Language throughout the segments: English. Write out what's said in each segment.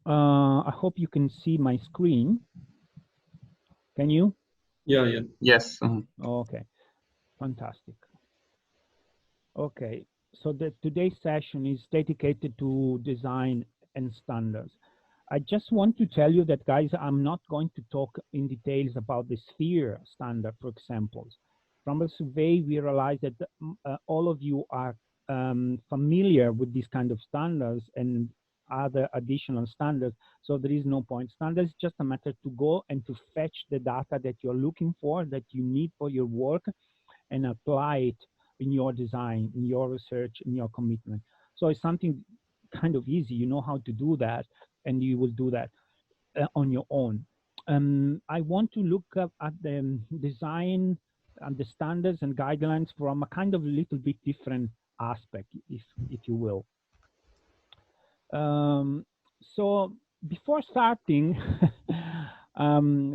I hope you can see my screen. Can you? Yeah, yeah. Yes. Okay, fantastic. Okay, so today's session is dedicated to design and standards. I just want to tell you that, guys, I'm not going to talk in details about the sphere standard, for example. From the survey, we realized that all of you are familiar with these kind of standards and other additional standards, so there is no point. Standards is just a matter to go and to fetch the data that you're looking for, that you need for your work, and apply it in your design, in your research, in your commitment. So it's something kind of easy. You know how to do that, and you will do that on your own. I want to look at the design and the standards and guidelines from a kind of little bit different aspect, if you will. Um, so before starting,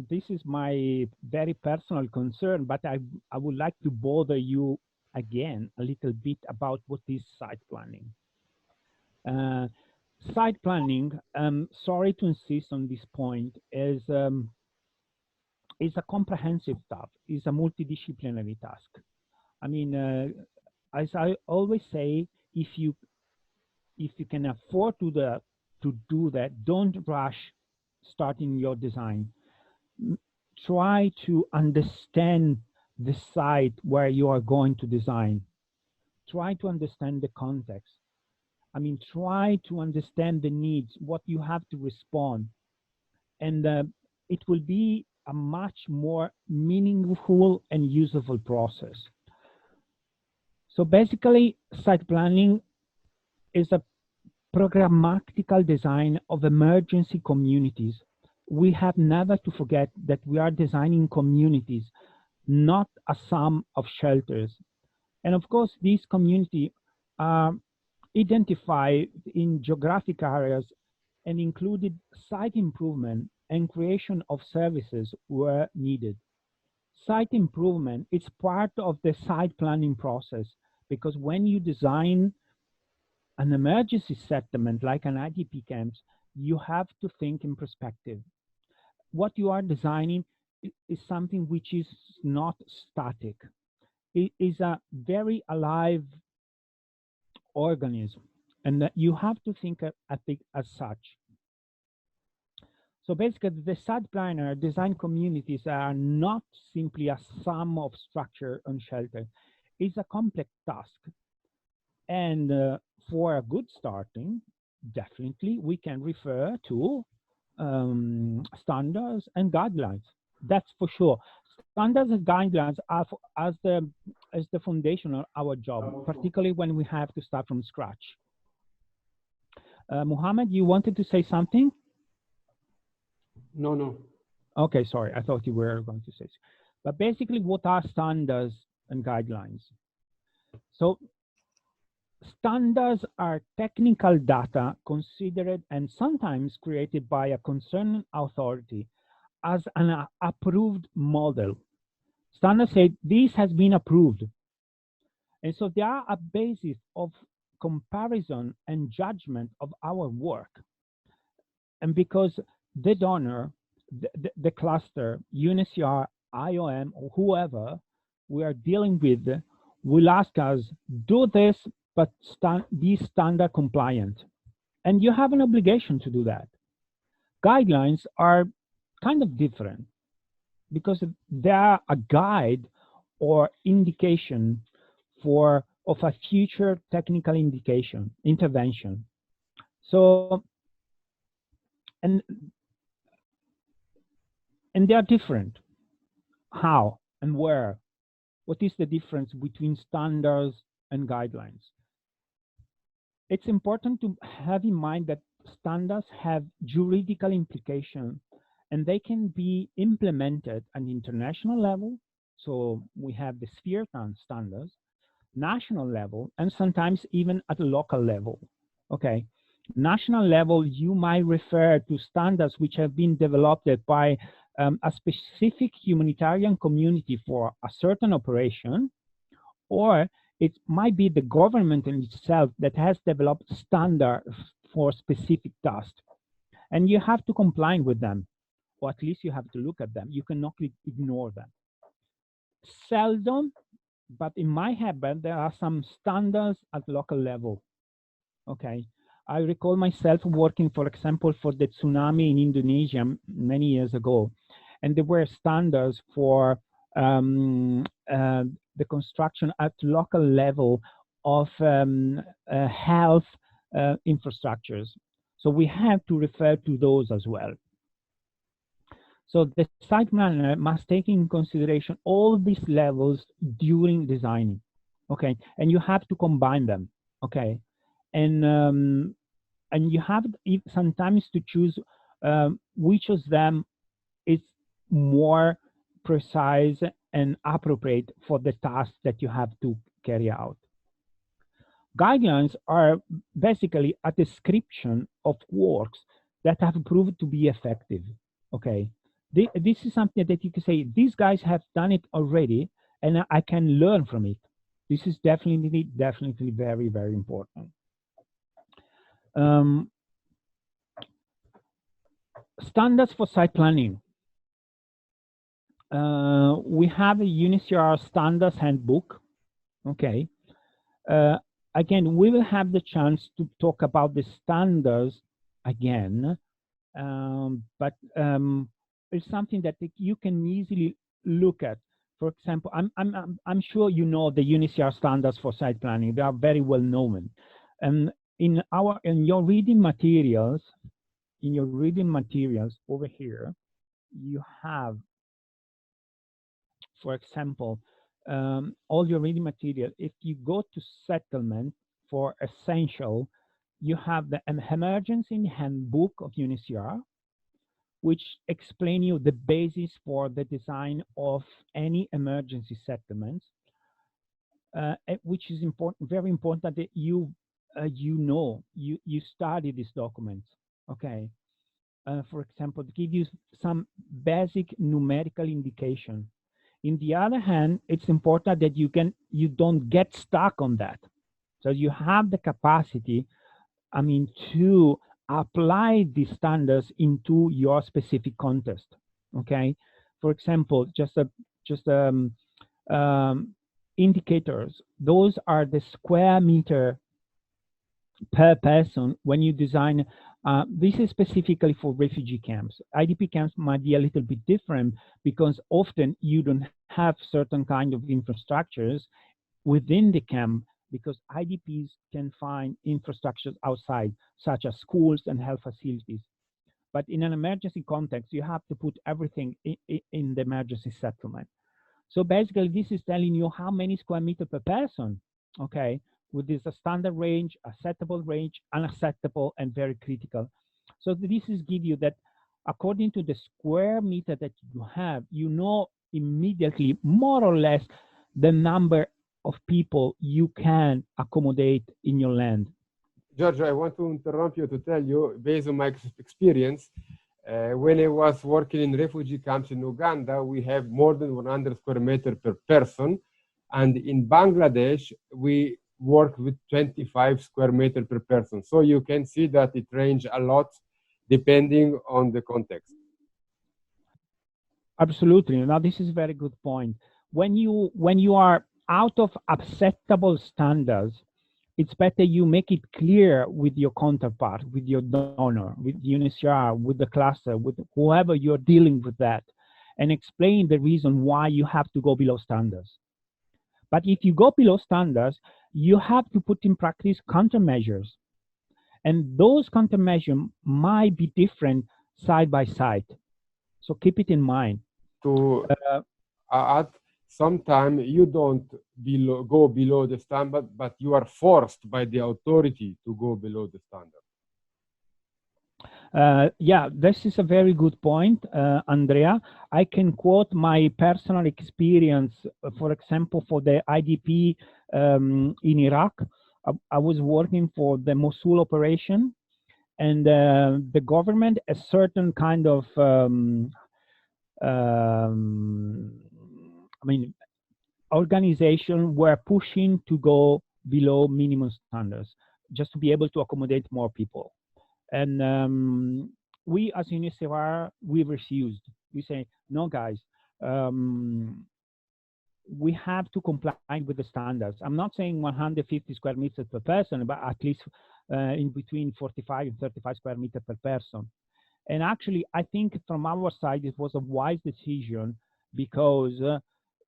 this is my very personal concern, but I would like to bother you again a little bit about what is site planning. Uh, Site planning, sorry to insist on this point, is a comprehensive task, is a multidisciplinary task. I mean, as I always say, if you can afford to do that, don't rush starting your design. Try to understand the site where you are going to design. Try to understand the context. I mean, try to understand the needs, what you have to respond, and it will be a much more meaningful and usable process. So basically, site planning is a programmatical design of emergency communities. We have never to forget that we are designing communities, not a sum of shelters. And of course, these communities are identified in geographic areas and included site improvement and creation of services where needed. Site improvement is part of the site planning process, because when you design an emergency settlement like an IDP camps, you have to think in perspective. What you are designing is something which is not static. It is a very alive organism, and that you have to think at it as such. So basically, the site planner design communities are not simply a sum of structure and shelter. It's a complex task. And for a good starting, definitely we can refer to standards and guidelines. That's for sure. Standards and guidelines are as the foundation of our job, particularly when we have to start from scratch. Muhammad, you wanted to say something? No, no. Okay, sorry. I thought you were going to say. But basically, what are standards and guidelines? So standards are technical data considered and sometimes created by a concerned authority as an approved model. Standards say this has been approved. And so they are a basis of comparison and judgment of our work. And because the donor, the cluster, UNHCR, IOM, or whoever we are dealing with will ask us, do this, but be standard compliant. And you have an obligation to do that. Guidelines are kind of different because they are a guide or indication of a future technical intervention. So, and they are different. How and where? What is the difference between standards and guidelines? It's important to have in mind that standards have juridical implications and they can be implemented at an international level. So we have the sphere standards, national level, and sometimes even at a local level. Okay. National level, you might refer to standards which have been developed by a specific humanitarian community for a certain operation, or it might be the government in itself that has developed standards for specific tasks. and you have to comply with them, or at least you have to look at them. You cannot ignore them. Seldom, but in my habit, there are some standards at local level. Okay. I recall myself working, for example, for the tsunami in Indonesia many years ago, and there were standards for the construction at local level of health infrastructures. So we have to refer to those as well. So the site planner must take in consideration all these levels during designing. Okay, and you have to combine them. Okay, and you have sometimes to choose which of them is more precise and appropriate for the task that you have to carry out. Guidelines are basically a description of works that have proved to be effective. Okay, this is something that you can say these guys have done it already, and I can learn from it. This is definitely very, very important. Standards for site planning. We have a UNICEF Standards Handbook. Okay. Again, we will have the chance to talk about the standards again, but it's something that you can easily look at. For example, I'm sure you know the UNICEF standards for site planning. They are very well known, and in your reading materials, over here, you have, for example, all your reading material. If you go to settlement for essential, you have the emergency handbook of UNICEF, which explain you the basis for the design of any emergency settlements, which is important, very important that you study these documents. Okay. For example, to give you some basic numerical indication. In the other hand, it's important that you don't get stuck on that. So you have the capacity, to apply these standards into your specific context. Okay. For example, just indicators. Those are the square meter per person when you design. This is specifically for refugee camps. IDP camps might be a little bit different because often you don't have certain kind of infrastructures within the camp, because IDPs can find infrastructures outside, such as schools and health facilities. But in an emergency context, you have to put everything in the emergency settlement. So basically, this is telling you how many square meters per person, okay, with this a standard range, acceptable range, unacceptable, and very critical. So this is give you that according to the square meter that you have, you know immediately, more or less, the number of people you can accommodate in your land. Giorgio, I want to interrupt you to tell you, based on my experience, when I was working in refugee camps in Uganda, we have more than 100 square meters per person. And in Bangladesh, we work with 25 square meters per person. So you can see that it ranges a lot depending on the context. Absolutely. Now, this is a very good point. When you are out of acceptable standards, it's better you make it clear with your counterpart, with your donor, with UNHCR, with the cluster, with whoever you're dealing with that, and explain the reason why you have to go below standards. But if you go below standards, you have to put in practice countermeasures. And those countermeasures might be different side by side. So keep it in mind. To add, sometimes you don't go below the standard, but you are forced by the authority to go below the standard. Yeah, this is a very good point, Andrea. I can quote my personal experience, for example, for the IDP in Iraq. I was working for the Mosul operation, and the government, a certain kind of organization were pushing to go below minimum standards just to be able to accommodate more people. And we as UNICEF, we refused. We say, no, guys, we have to comply with the standards. I'm not saying 150 square meters per person, but at least in between 45 and 35 square meters per person. And actually, I think from our side, it was a wise decision because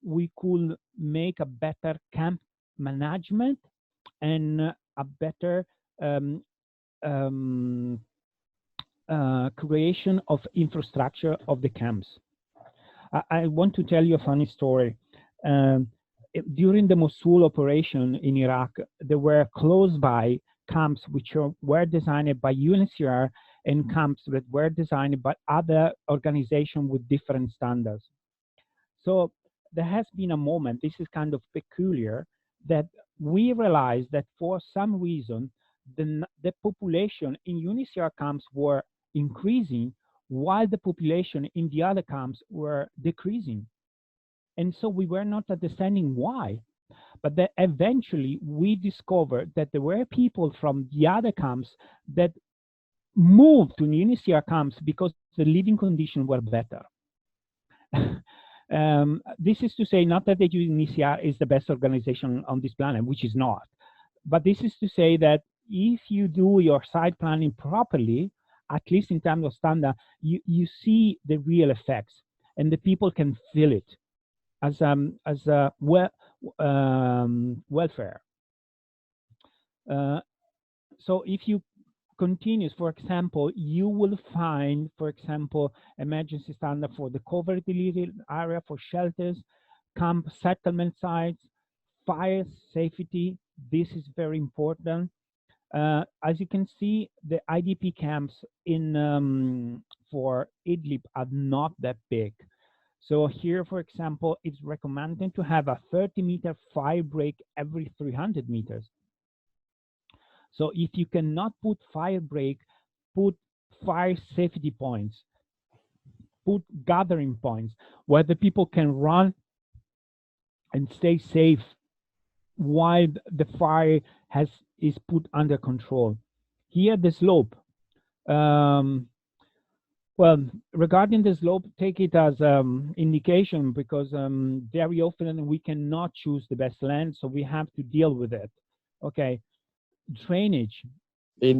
we could make a better camp management and a better creation of infrastructure of the camps. I want to tell you a funny story. During the Mosul operation in Iraq, there were close by camps which were designed by UNHCR and camps that were designed by other organizations with different standards. So there has been a moment, this is kind of peculiar, that we realized that for some reason, the population in UNHCR camps were increasing while the population in the other camps were decreasing. And so we were not understanding why. But then eventually we discovered that there were people from the other camps that moved to UNHCR camps because the living conditions were better. This is to say not that the UNHCR is the best organization on this planet, which is not. But this is to say that if you do your site planning properly, at least in terms of standard, you see the real effects, and the people can feel it as welfare. So if you continue, for example, you will find, for example, emergency standard for the covered delivery area, for shelters, camp settlement sites, fire safety. This is very important. As you can see, the IDP camps in for Idlib are not that big. So here, for example, it's recommended to have a 30-meter fire break every 300 meters. So if you cannot put fire break, put fire safety points, put gathering points where the people can run and stay safe while the fire is put under control. Here, the slope. Well, regarding the slope, take it as indication because very often we cannot choose the best land, so we have to deal with it. Okay, drainage.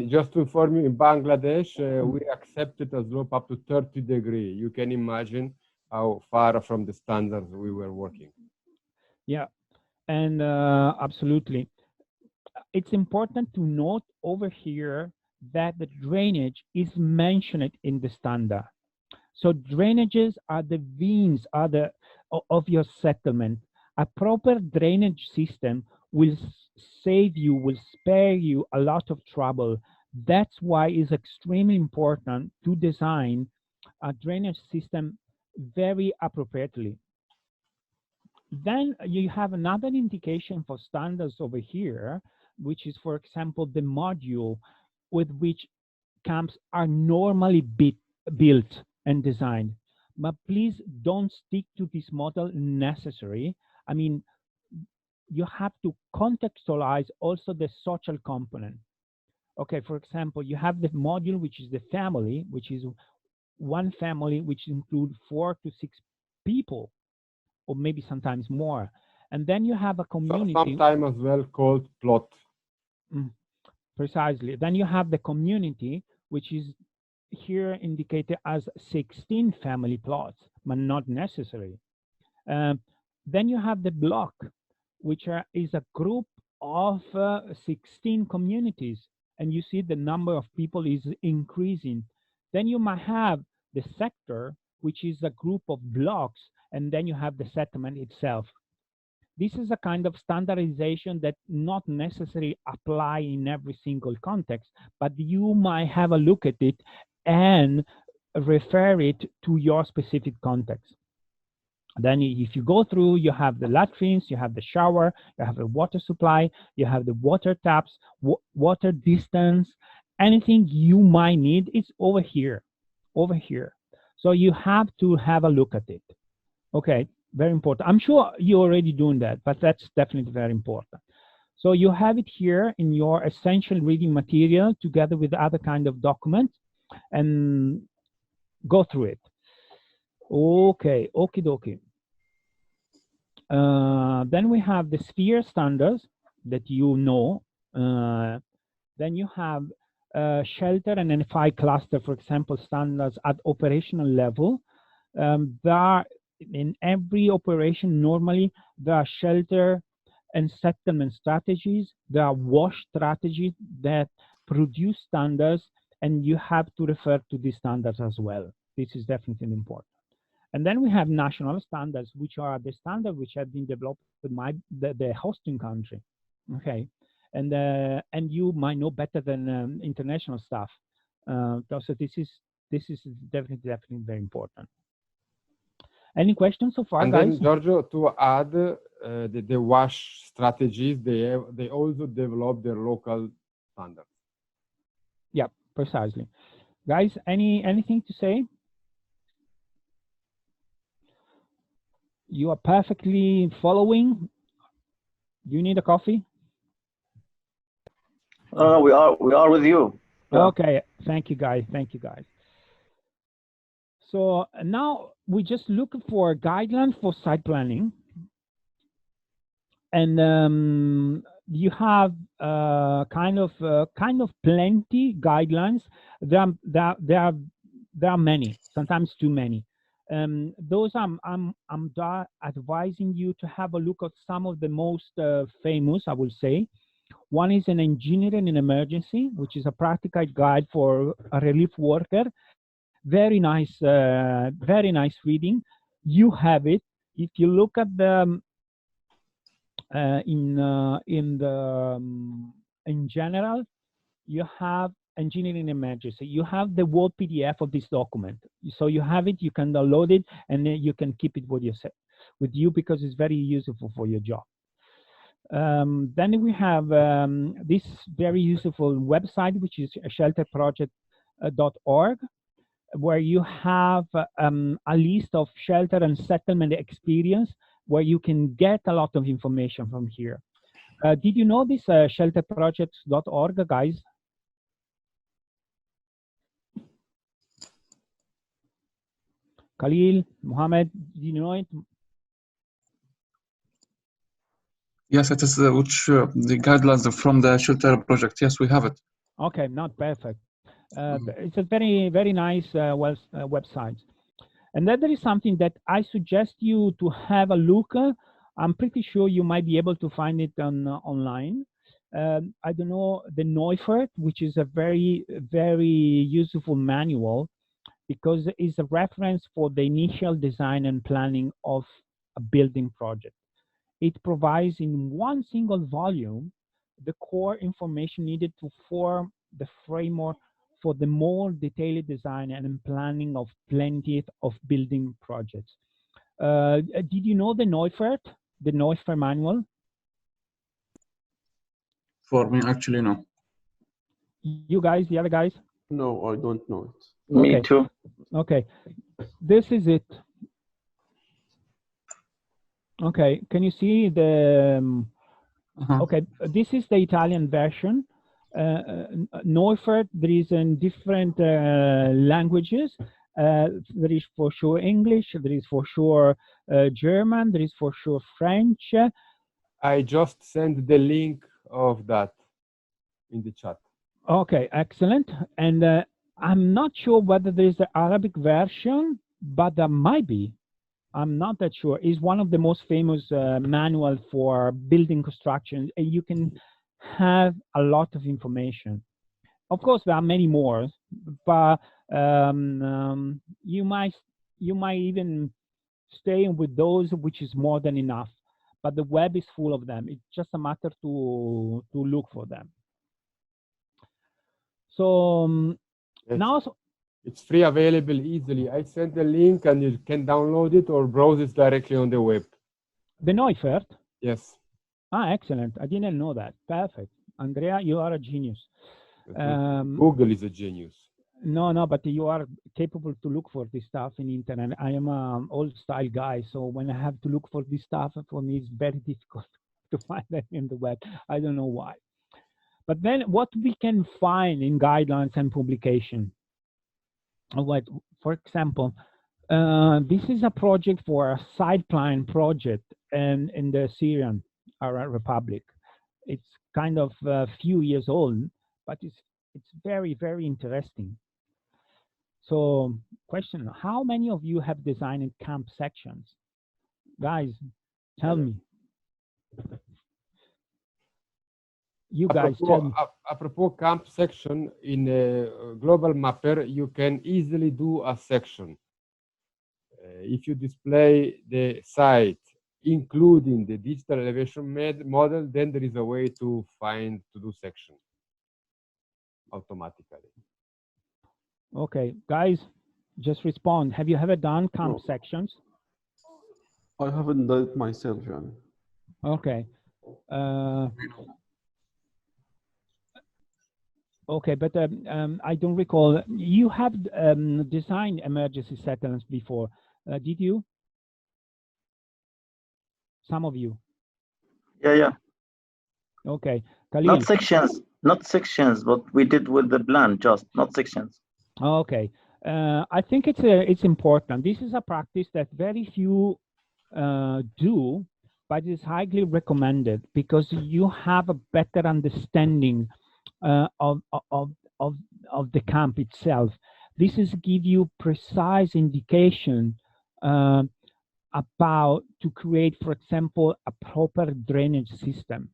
Just to inform you, in Bangladesh, we accepted a slope up to 30 degrees. You can imagine how far from the standards we were working. Yeah, and absolutely. It's important to note over here that the drainage is mentioned in the standard. So drainages are the veins of your settlement. A proper drainage system will save you, will spare you a lot of trouble. That's why it's extremely important to design a drainage system very appropriately. Then you have another indication for standards over here, which is, for example, the module with which camps are normally built and designed. But please don't stick to this model necessary. I mean, you have to contextualize also the social component. Okay, for example, you have the module, which is the family, which is one family, which includes 4 to 6 people, or maybe sometimes more. And then you have a community. Sometimes as well called plot. Precisely. Then you have the community, which is here indicated as 16 family plots, but not necessary. Then you have the block, which is a group of 16 communities, and you see the number of people is increasing. Then you might have the sector, which is a group of blocks, and then you have the settlement itself. This is a kind of standardization that not necessarily apply in every single context, but you might have a look at it and refer it to your specific context. Then if you go through, you have the latrines, you have the shower, you have the water supply, you have the water taps, water distance, anything you might need is over here. So you have to have a look at it. Okay, very important. I'm sure you're already doing that, but that's definitely very important. So you have it here in your essential reading material together with other kind of documents. And go through it. Okay, okie dokie. Then we have the sphere standards that you know. Then you have shelter and NFI cluster, for example, standards at operational level. There are, in every operation, normally there are shelter and settlement strategies. There are WASH strategies that produce standards, and you have to refer to these standards as well. This is definitely important. And then we have national standards, which are the standards which have been developed by the hosting country. Okay, and you might know better than international stuff. So this is definitely very important. Any questions so far, And guys? then, Giorgio, to add the WASH strategies, they also develop their local standards. Yeah, precisely. Guys, anything to say? You are perfectly following. Do you need a coffee? We are with you. Yeah. Okay, thank you, guys. Thank you, guys. So now we just look for guidelines for site planning, and you have kind of plenty guidelines. There are many, sometimes too many. Those I'm advising you to have a look at some of the most famous, I will say. One is an engineering in emergency, which is a practical guide for a relief worker. Very nice reading. You have it. If you look at the in general, you have engineering emergency. You have the Word PDF of this document, so you have it. You can download it, and then you can keep it with you because it's very useful for your job. Then we have this very useful website, which is shelterproject.org, where you have a list of shelter and settlement experience, where you can get a lot of information from here. Did you know this shelterprojects.org, guys? Khalil, Mohammed, do you know it? Yes, it is the guidelines from the shelter project. Yes, we have it. Okay, not perfect. It's a very nice website. And then there is something that I suggest you to have a look. I'm pretty sure you might be able to find it online. I don't know, the Neufert, which is a very useful manual, because it's a reference for the initial design and planning of a building project. It provides in one single volume the core information needed to form the framework for the more detailed design and planning of plenty of building projects. Did you know the Neufert manual? For me, actually, no. You guys, the other guys? No, I don't know it. Me Okay. too. Okay, this is it. Okay, can you see the? Okay, this is the Italian version. Neufert, there is in different languages. There is for sure English, there is for sure German, there is for sure French. I just sent the link of that in the chat. Okay, excellent. And I'm not sure whether there is the Arabic version, but there might be. I'm not that sure. It's one of the most famous manuals for building construction, and you can have a lot of information. Of course, there are many more, but you might even stay with those, which is more than enough. But the web is full of them. It's just a matter to look for them. So now. It's free, available easily. I sent the link, and you can download it or browse it directly on the web. The Neufert? Yes. Ah, excellent. I didn't know that. Perfect. Andrea, you are a genius. Google is a genius. No, but you are capable to look for this stuff in internet. I am an old style guy, so when I have to look for this stuff, for me it's very difficult to find them in the web. I don't know why. But then what we can find in guidelines and publication. All right. for example, this is a project for a sideline project in the Syrian Arab Republic. It's kind of a few years old, but it's very, very interesting. So, question: how many of you have designed camp sections? Guys, tell me. You guys tell me. Apropos camp section, in a global mapper, you can easily do a section. If you display the site, including the digital elevation model, then there is a way to do section automatically. Okay, guys, just respond. Have you ever done camp No. sections? I haven't done it myself, yani. Okay. Okay, but I don't recall. You have designed emergency settlements before, did you? Some of you. Yeah, yeah. Okay, Khalil. Not sections, but we did with the plan, just not sections. Okay, I think it's important. This is a practice that very few do, but it's highly recommended because you have a better understanding of the camp itself. This is give you precise indication about to create, for example, a proper drainage system.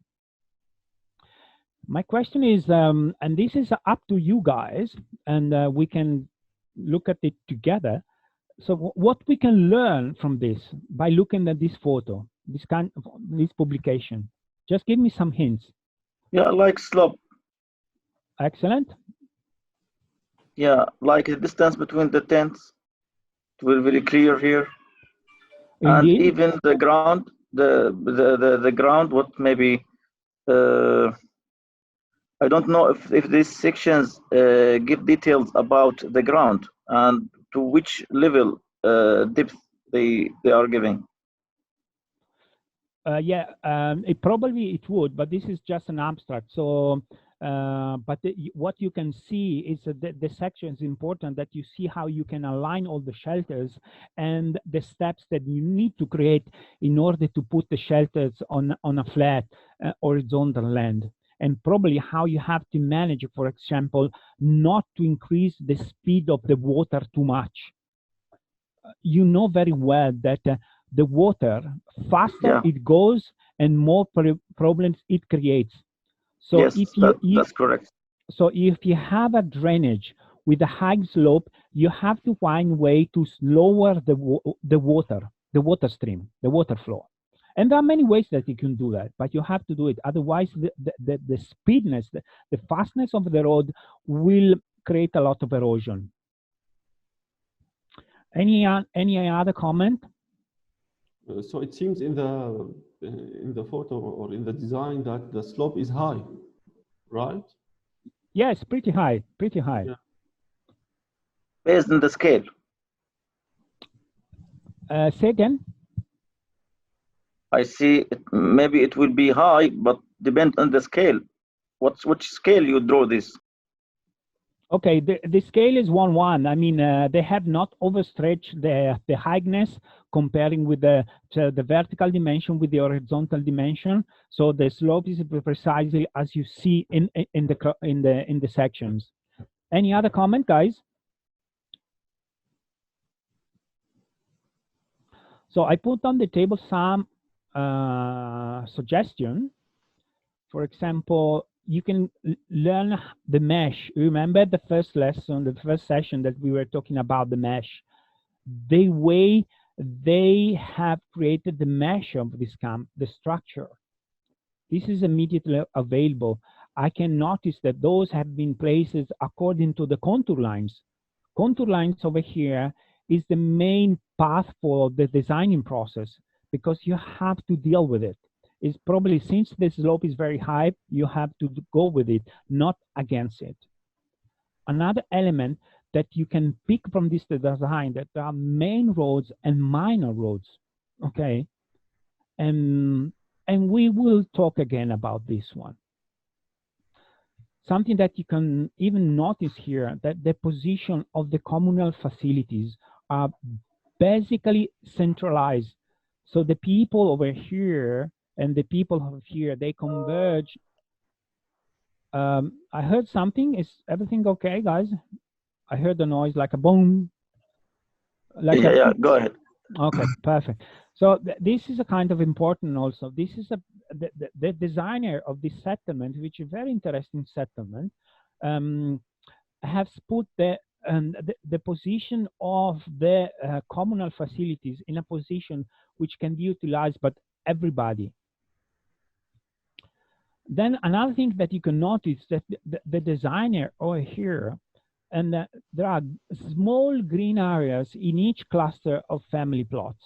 My question is, and this is up to you guys, and we can look at it together. So what we can learn from this by looking at this photo, this publication, just give me some hints. Yeah, like slope. Excellent. Yeah, like the distance between the tents. It will be very clear here. Indeed. And even the ground, the ground, what maybe I don't know if these sections give details about the ground and to which level depth they are giving. Yeah, it would, but this is just an abstract. So, but what you can see is that the section is important, that you see how you can align all the shelters and the steps that you need to create in order to put the shelters on a flat horizontal land. And probably how you have to manage, for example, not to increase the speed of the water too much. You know very well that the water, faster it goes and more problems it creates. So yes, that's correct. So if you have a drainage with a high slope, you have to find a way to lower the water stream, the water flow. And there are many ways that you can do that, but you have to do it. Otherwise, the speedness, the fastness of the road will create a lot of erosion. Any other comment? So it seems in the photo or in the design that the slope is high, right? Yes, pretty high, pretty high. Yeah. Based on the scale. Say again. I see. Maybe it will be high, but depend on the scale. Which scale you draw this? Okay, the scale is 1:1. I mean, they have not overstretched the highness comparing with the vertical dimension with the horizontal dimension. So the slope is precisely as you see in the sections. Any other comment, guys? So I put on the table some suggestion. For example, you can learn the mesh. Remember the first lesson, the first session that we were talking about the mesh. The way they have created the mesh of this camp, the structure. This is immediately available. I can notice that those have been placed according to the contour lines. Contour lines over here is the main path for the designing process because you have to deal with it. It's probably, since the slope is very high, you have to go with it, not against it. Another element that you can pick from this design, that there are main roads and minor roads, okay? And we will talk again about this one. something that you can even notice here, that the position of the communal facilities are basically centralized. So the people over here and the people over here, they converge. I heard something. Is everything okay, guys? I heard the noise like a boom. Like Yeah, go ahead. Okay, perfect. So this is a kind of important also. This is the designer of this settlement, which is a very interesting settlement, has put the position of the communal facilities in a position which can be utilized by everybody. Then another thing that you can notice that the designer over here, and there are small green areas in each cluster of family plots,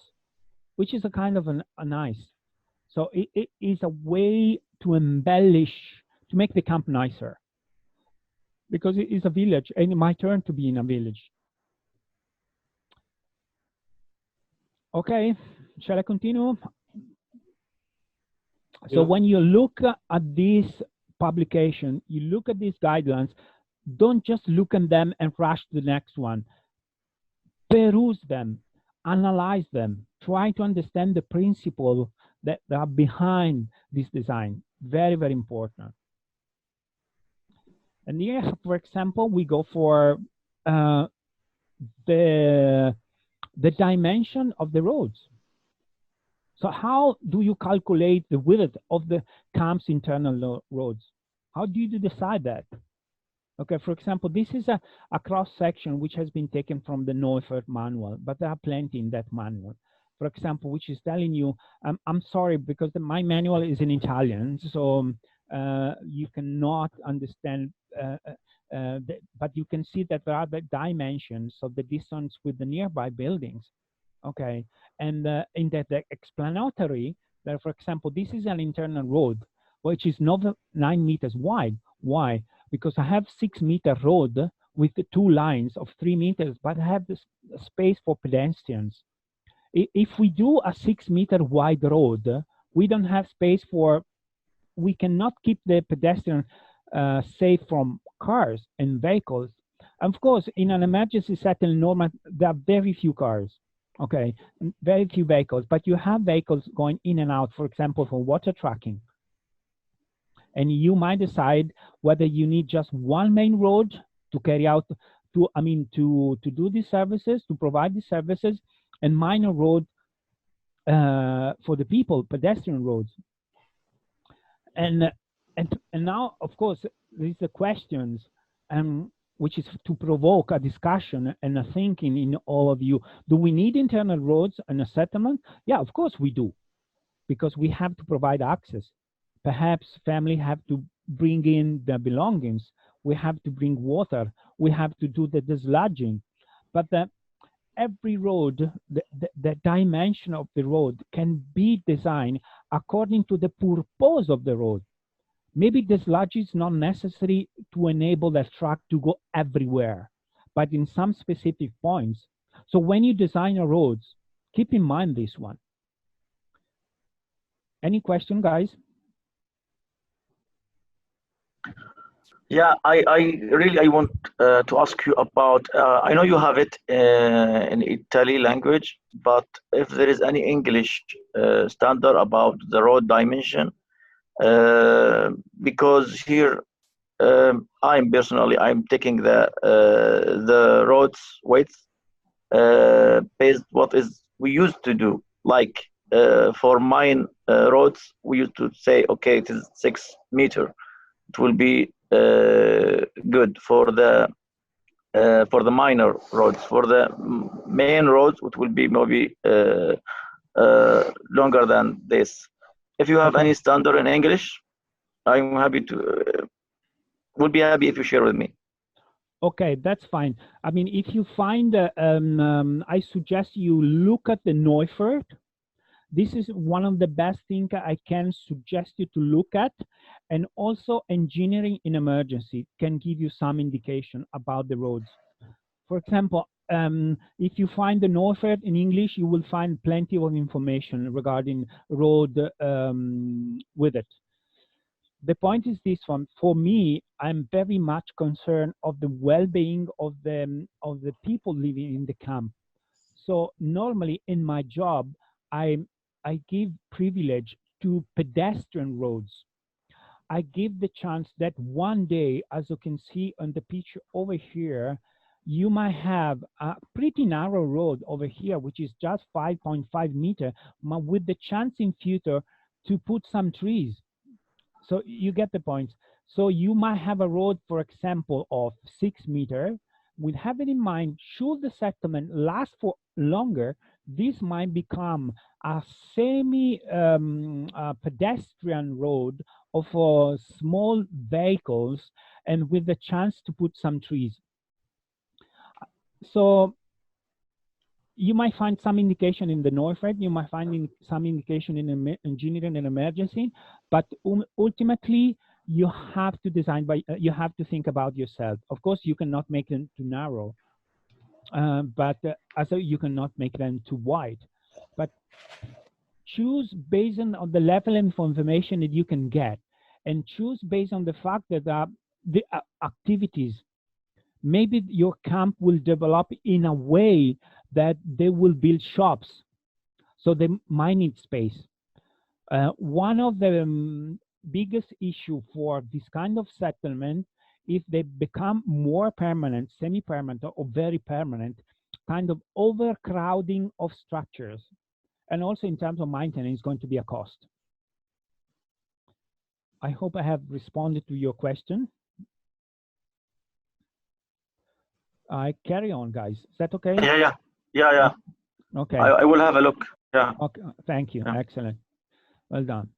which is a kind of a nice. So it is a way to embellish, to make the camp nicer, because it is a village, and it might turn to be in a village. Okay, shall I continue? So when you look at this publication, you look at these guidelines, don't just look at them and rush to the next one. Peruse them, analyze them, try to understand the principle that are behind this design. Very, very important. And here, for example, we go for the dimension of the roads. So how do you calculate the width of the camp's internal roads? How do you decide that? Okay, for example, this is a cross section which has been taken from the Neufert manual, but there are plenty in that manual. For example, which is telling you, I'm sorry, because my manual is in Italian, so you cannot understand, but you can see that there are the dimensions of the distance with the nearby buildings. Okay, and in that explanatory, that, for example, this is an internal road, which is not 9 meters wide. Why? Because I have 6 meter road with the 2 lines of 3 meters, but I have this space for pedestrians. If we do a 6 meter wide road, we don't have space for, we cannot keep the pedestrian safe from cars and vehicles. Of course, in an emergency setting, normal, there are very few cars. Okay, very few vehicles, but you have vehicles going in and out, for example, for water trucking. And you might decide whether you need just one main road to carry out, to do these services, to provide these services, and minor road for the people, pedestrian roads. And now, of course, there's the questions, which is to provoke a discussion and a thinking in all of you. Do we need internal roads and a settlement? Yeah, of course we do, because we have to provide access. Perhaps family have to bring in their belongings. We have to bring water. We have to do the dislodging. But every road, the dimension of the road can be designed according to the purpose of the road. Maybe dislodge is not necessary to enable the truck to go everywhere, but in some specific points. So when you design a roads, keep in mind this one. Any question, guys? Yeah, I really want to ask you about, I know you have it in Italy language, but if there is any English standard about the road dimension, because here I'm taking the roads width based what is we used to do, like for mine roads we used to say, okay, it is 6 meter. It will be good for the minor roads. For the main roads, it will be maybe longer than this. If you have any standard in English, I'm happy to. Would be happy if you share with me. Okay, that's fine. I mean, if you find, I suggest you look at the Neufert. This is one of the best things I can suggest you to look at. And also engineering in emergency can give you some indication about the roads. For example, if you find the Neufert in English, you will find plenty of information regarding road with it. The point is this one. For me, I'm very much concerned of the well-being of the people living in the camp. So normally in my job, I give privilege to pedestrian roads. I give the chance that one day, as you can see on the picture over here, you might have a pretty narrow road over here, which is just 5.5 meter, but with the chance in future to put some trees. So you get the point. So you might have a road, for example, of 6 meter. With having in mind, should the settlement last for longer, this might become a pedestrian road of small vehicles and with the chance to put some trees. So you might find some indication in the NORFED, you might find some indication in engineering and emergency, but ultimately you have to design you have to think about yourself. Of course, you cannot make them too narrow, but also you cannot make them too wide. But choose based on the level of information that you can get, and choose based on the fact that the activities. Maybe your camp will develop in a way that they will build shops, so they might need space. One of the biggest issue for this kind of settlement, if they become more permanent, semi-permanent, or very permanent, kind of overcrowding of structures, and also in terms of maintenance, is going to be a cost. I hope I have responded to your question. I carry on, guys. Is that okay? Yeah. Okay. I will have a look. Yeah. Okay. Thank you. Yeah. Excellent. Well done.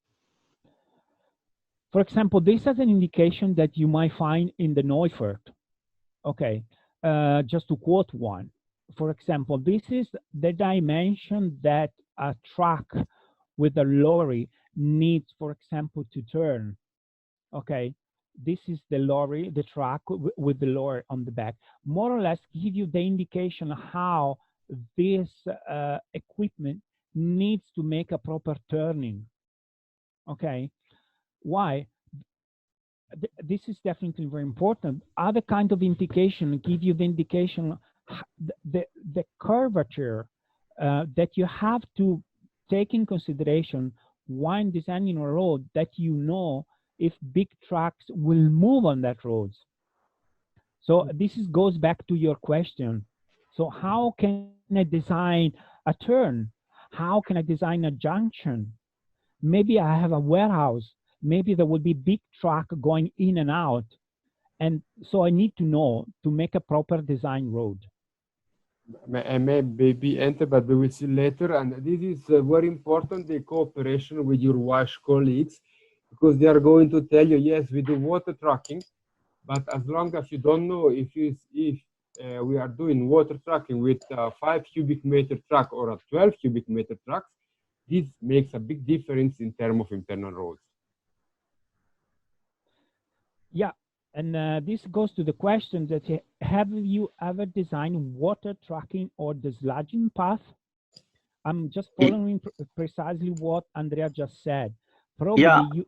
For example, this is an indication that you might find in the Neufert. Okay. Just to quote one. For example, this is the dimension that a truck with a lorry needs, for example, to turn. Okay. This is the lorry, the truck with the lorry on the back. More or less give you the indication how this equipment needs to make a proper turning. Okay. Why? This is definitely very important. Other kind of indication give you the indication, the curvature that you have to take in consideration when designing a road, that you know if big trucks will move on that road. So this goes back to your question. So how can I design a turn? How can I design a junction? Maybe I have a warehouse. Maybe there will be big truck going in and out. And so I need to know to make a proper design road. I may maybe enter, but we will see later. And this is very important, the cooperation with your WASH colleagues, because they are going to tell you, yes, we do water tracking, but as long as you don't know if we are doing water tracking with a 5 cubic meter truck or a 12 cubic meter truck, this makes a big difference in terms of internal roads. Yeah, and this goes to the question that have you ever designed water tracking or desludging path? I'm just following precisely what Andrea just said. Probably you.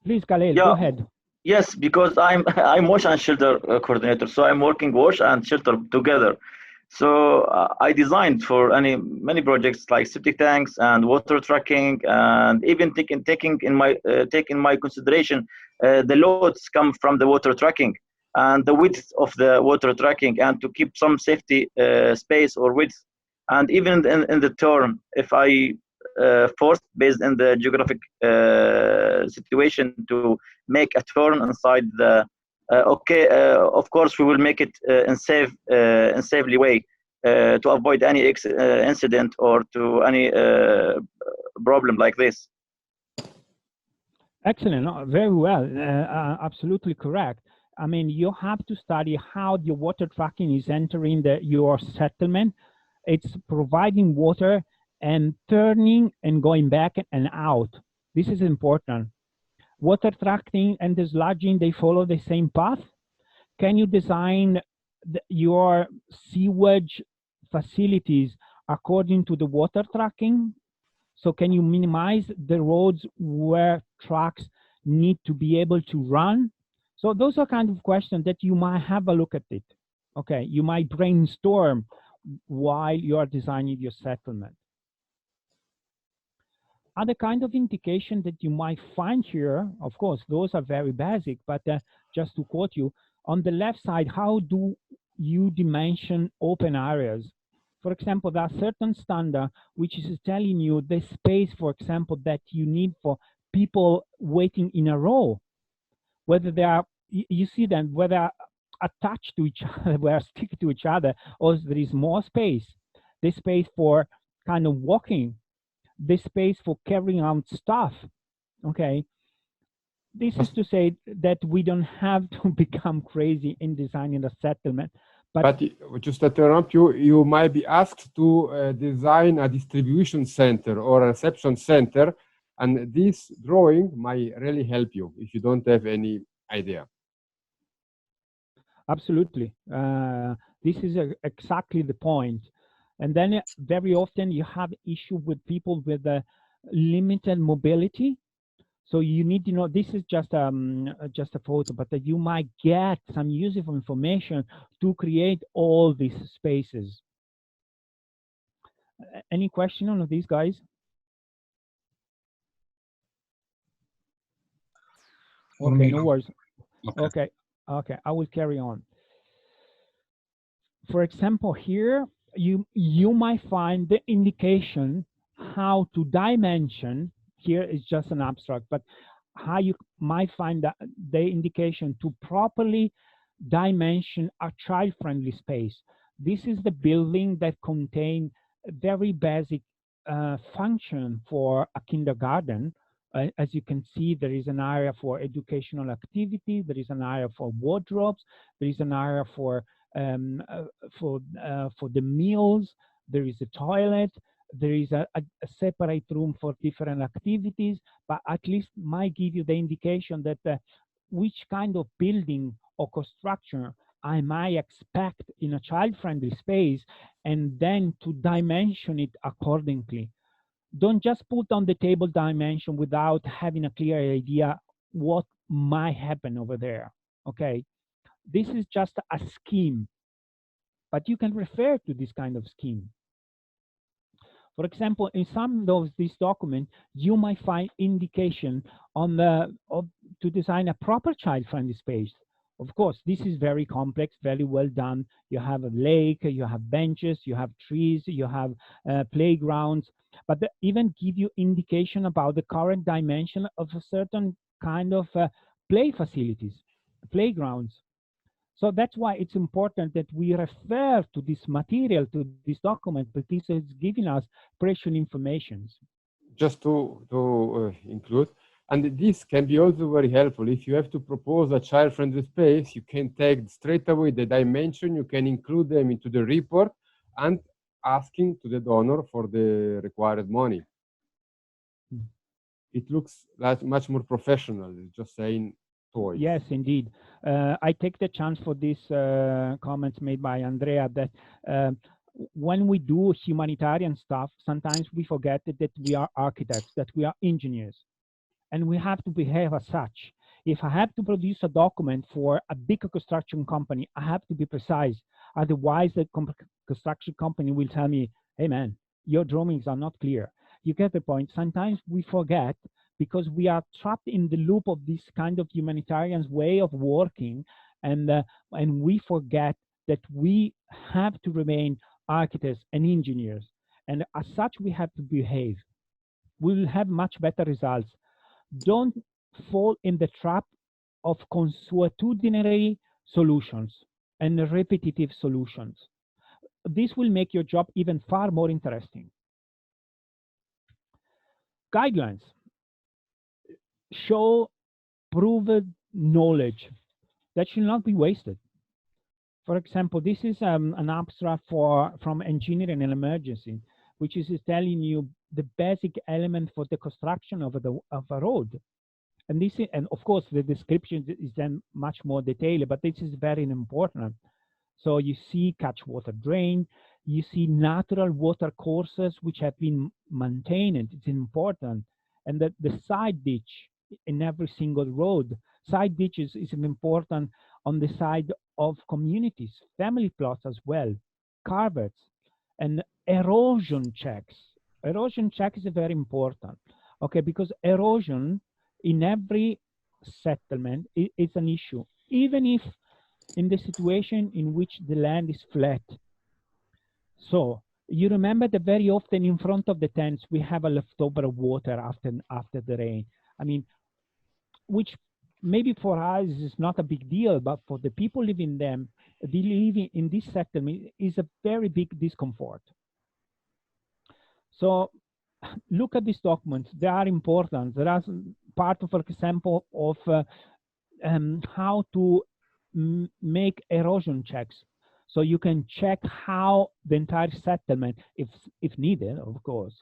Please, Khalil, go ahead. Yes, because I'm wash and shelter coordinator, so I'm working wash and shelter together. So I designed for many projects like septic tanks and water tracking, and even taking in my consideration the loads come from the water tracking and the width of the water tracking, and to keep some safety space or width, and even in the turn, if I forced based on the geographic situation to make a turn inside the of course we will make it in safely way to avoid any incident or to any problem like this. Excellent. No, very well. Absolutely correct. I mean, you have to study how the water tracking is entering your settlement. It's providing water and turning and going back and out. This is important. Water tracking and desludging, they follow the same path. Can you design your sewage facilities according to the water tracking? So can you minimize the roads where trucks need to be able to run? So those are kind of questions that you might have a look at it. Okay, you might brainstorm while you are designing your settlement. Other kind of indication that you might find here, of course, those are very basic, but just to quote you, on the left side, how do you dimension open areas? For example, there are certain standard which is telling you the space, for example, that you need for people waiting in a row, whether they are, you see them, whether attached to each other, whether stick to each other, or there is more space. The space for kind of walking, the space for carrying out stuff. Okay, this is to say that we don't have to become crazy in designing a settlement. But just to interrupt you, you might be asked to design a distribution center or a reception center, and this drawing might really help you if you don't have any idea. Absolutely. This is exactly the point. And then very often you have issue with people with limited mobility. So you need to know, this is just a photo, but that you might get some useful information to create all these spaces. Any question on these guys? Okay, no worries. Okay, I will carry on. For example, here you might find the indication how to dimension. Here is just an abstract, but how you might find the indication to properly dimension a child-friendly space. This is the building that contains very basic function for a kindergarten. As you can see, there is an area for educational activity, there is an area for wardrobes, there is an area for the meals, there is a toilet, there is a separate room for different activities, but at least might give you the indication that which kind of building or construction I might expect in a child-friendly space, and then to dimension it accordingly. Don't just put on the table dimension without having a clear idea what might happen over there, okay? This is just a scheme, but you can refer to this kind of scheme. For example, in some of these documents, you might find indication on to design a proper child-friendly space. Of course, this is very complex, very well done. You have a lake, you have benches, you have trees, you have playgrounds, but they even give you indication about the current dimension of a certain kind of play facilities, playgrounds. So that's why it's important that we refer to this material, to this document, because it's giving us precious information. Just to include, and this can be also very helpful. If you have to propose a child-friendly space, you can take straight away the dimension, you can include them into the report, and asking to the donor for the required money. It looks like much more professional, just saying toys. Yes, indeed. I take the chance for these comments made by Andrea that when we do humanitarian stuff, sometimes we forget that we are architects, that we are engineers, and we have to behave as such. If I have to produce a document for a big construction company, I have to be precise. Otherwise, the construction company will tell me, hey man, your drawings are not clear. You get the point. Sometimes we forget because we are trapped in the loop of this kind of humanitarian way of working, and we forget that we have to remain architects and engineers, and as such we have to behave. We will have much better results. Don't fall in the trap of consuetudinary solutions and repetitive solutions. This will make your job even far more interesting. Guidelines show proven knowledge that should not be wasted. For example, this is an abstract from Engineering and Emergency, which is telling you the basic element for the construction of a road. And this is, and of course, the description is then much more detailed, but this is very important. So you see catch water drain, you see natural water courses which have been maintained. It's important. And the side ditch in every single road. Side ditches is important on the side of communities, family plots as well, carverts, and erosion checks. Erosion check is very important, okay, because erosion in every settlement is an issue, even if in the situation in which the land is flat. So you remember that very often in front of the tents we have a leftover water after the rain. I mean, which maybe for us is not a big deal, but for the people living in this settlement is a very big discomfort. So look at these documents; they are important. There are part, for example, of how to make erosion checks. So you can check how the entire settlement, if needed, of course,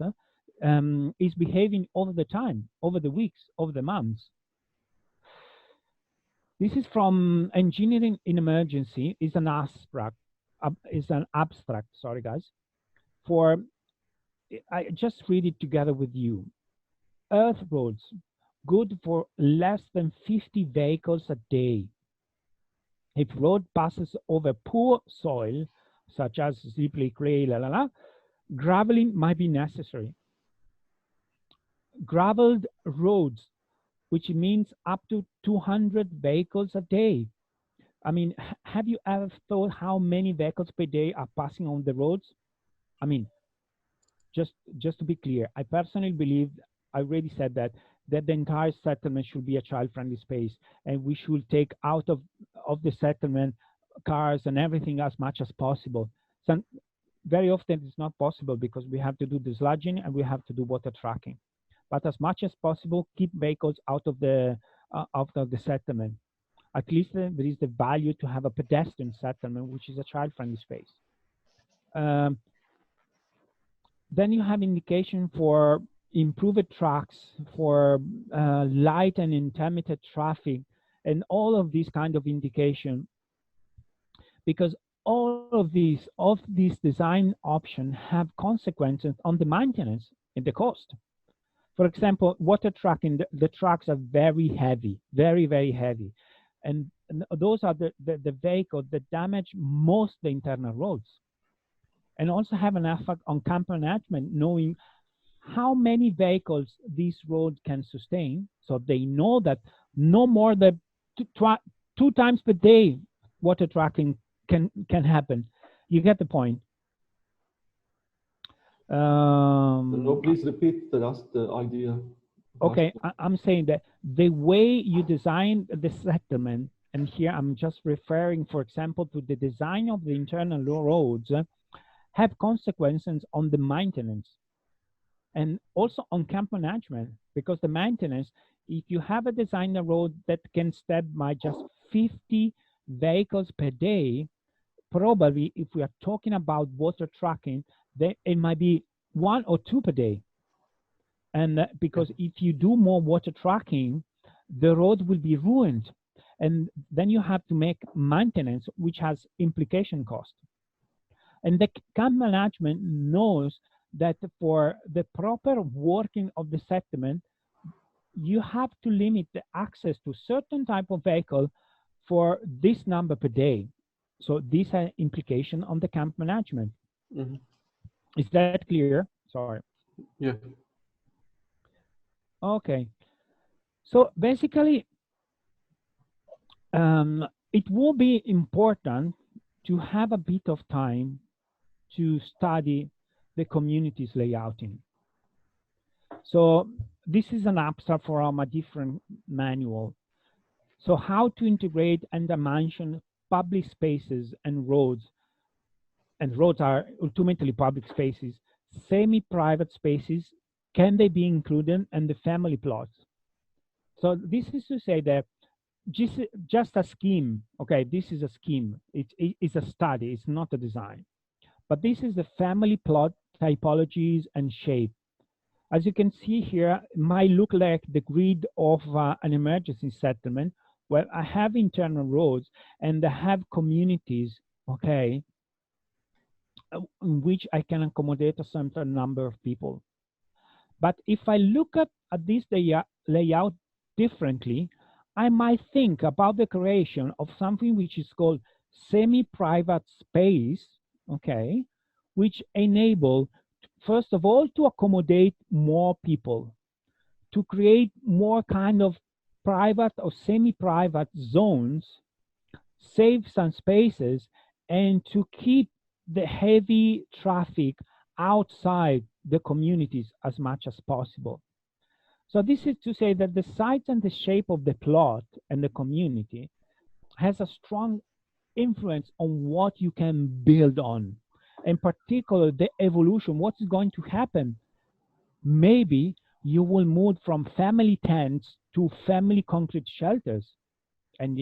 is behaving over the time, over the weeks, over the months. This is from Engineering in Emergency. Is an abstract. Sorry, guys. For I just read it together with you. Earth roads, good for less than 50 vehicles a day. If road passes over poor soil, such as slippery clay, graveling might be necessary. Graveled roads, which means up to 200 vehicles a day. I mean, have you ever thought how many vehicles per day are passing on the roads? I mean, just to be clear, I personally believe, I already said that the entire settlement should be a child-friendly space, and we should take out of the settlement cars and everything as much as possible. So very often it's not possible because we have to do the sludging and we have to do water tracking. But as much as possible, keep vehicles out of the settlement. At least there is the value to have a pedestrian settlement, which is a child-friendly space. Then you have indication for improved tracks, for light and intermittent traffic, and all of these kind of indication, because all of these design options have consequences on the maintenance and the cost. For example, water tracking, the tracks are very heavy, very, very heavy. And those are the vehicles that damage most the internal roads. And also have an effect on camp management, knowing how many vehicles these roads can sustain. So they know that no more than two times per day water tracking can happen. You get the point. No, please repeat the last idea. Okay, I'm saying that the way you design the settlement, and here I'm just referring, for example, to the design of the internal roads, have consequences on the maintenance and also on camp management, because the maintenance, if you have a designer road that can step by just 50 vehicles per day, probably if we are talking about water tracking, then it might be 1 or 2 per day. And because if you do more water tracking, the road will be ruined. And then you have to make maintenance, which has implication cost. And the camp management knows that for the proper working of the settlement, you have to limit the access to certain type of vehicle for this number per day. So these are implication on the camp management. Mm-hmm. Is that clear? Sorry. Yeah. Okay. So basically, it will be important to have a bit of time to study the community's layouting. So this is an abstract from a different manual. So how to integrate and dimension public spaces and roads are ultimately public spaces, semi-private spaces, can they be included in the family plots? So this is to say that just a scheme, okay, this is a scheme, it's a study, it's not a design. But this is the family plot typologies and shape. As you can see here, it might look like the grid of an emergency settlement where I have internal roads and I have communities, okay, in which I can accommodate a certain number of people. But if I look at this layout, differently, I might think about the creation of something which is called semi-private space, okay, which enable, first of all, to accommodate more people, to create more kind of private or semi-private zones, save some spaces, and to keep the heavy traffic outside the communities as much as possible. So this is to say that the size and the shape of the plot and the community has a strong influence on what you can build on. In particular, the evolution, what's going to happen. Maybe you will move from family tents to family concrete shelters, and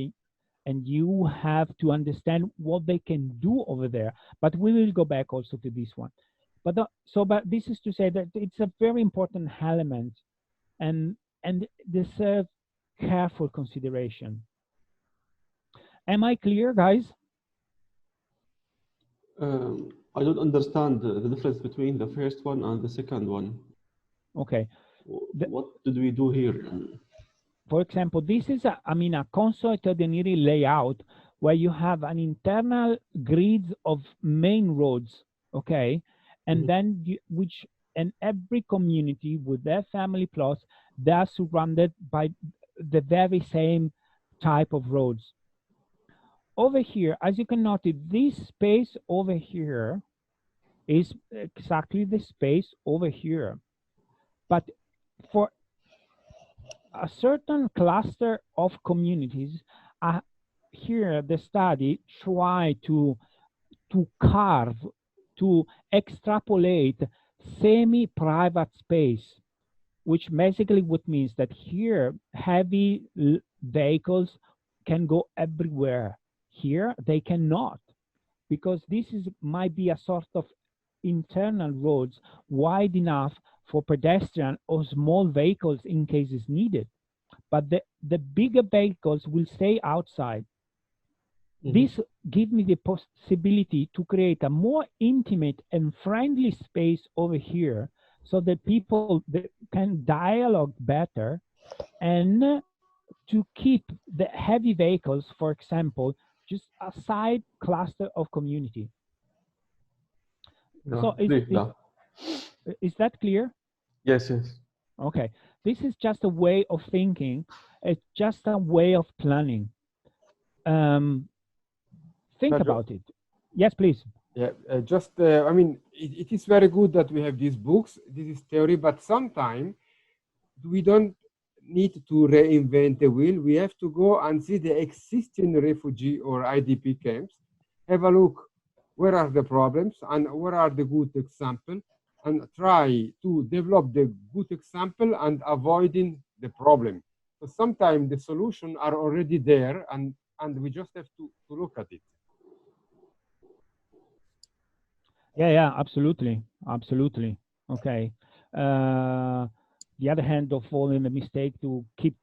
you have to understand what they can do over there. But we will go back also to this one. But this is to say that it's a very important element, and deserve careful consideration. Am I clear, guys? I don't understand the difference between the first one and the second one. Okay. What did we do here? For example, this is a consolidatory layout where you have an internal grid of main roads, okay, and then and every community with their family plots, they are surrounded by the very same type of roads. Over here, as you can notice, this space over here is exactly the space over here. But for a certain cluster of communities, here the study tried to carve, to extrapolate semi-private space, which basically would means that here heavy vehicles can go everywhere. Here they cannot, because this might be a sort of internal roads wide enough for pedestrian or small vehicles in cases needed, but the bigger vehicles will stay outside. This gives me the possibility to create a more intimate and friendly space over here, so that people can dialogue better, and to keep the heavy vehicles, for example, just a side cluster of community. Yeah, So is that clear? Yes, yes. Okay, this is just a way of thinking. It's just a way of planning. Think about it. Yes, please. Yeah, I mean, it is very good that we have these books. This is theory, but sometimes we don't need to reinvent the wheel. We have to go and see the existing refugee or IDP camps, have a look where are the problems and where are the good examples, and try to develop the good example and avoiding the problem. So sometimes the solutions are already there, and we just have to look at it. Yeah, absolutely. Okay. The other hand of falling the mistake to keep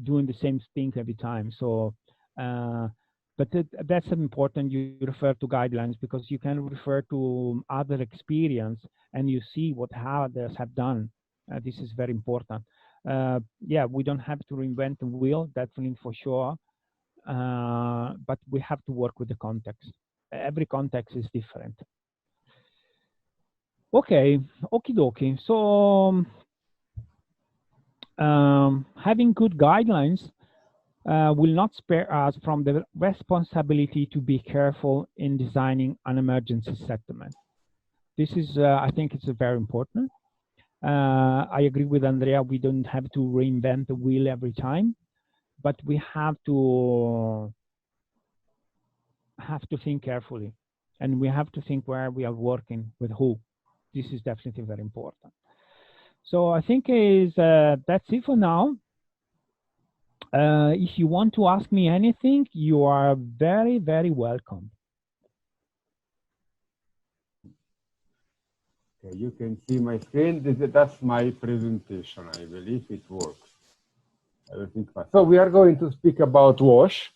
doing the same thing every time. So, but that's important. You refer to guidelines because you can refer to other experience and you see what others have done. This is very important. Yeah, we don't have to reinvent the wheel, definitely for sure. But we have to work with the context. Every context is different. Okay, okie dokie. So having good guidelines will not spare us from the responsibility to be careful in designing an emergency settlement. This is, I think it's very important. I agree with Andrea, we don't have to reinvent the wheel every time, but we have to think carefully, and we have to think where we are working with who. This is definitely very important. So I think that's it for now. If you want to ask me anything, you are very, very welcome. Okay, you can see my screen. That's my presentation. I believe it works. So we are going to speak about WASH,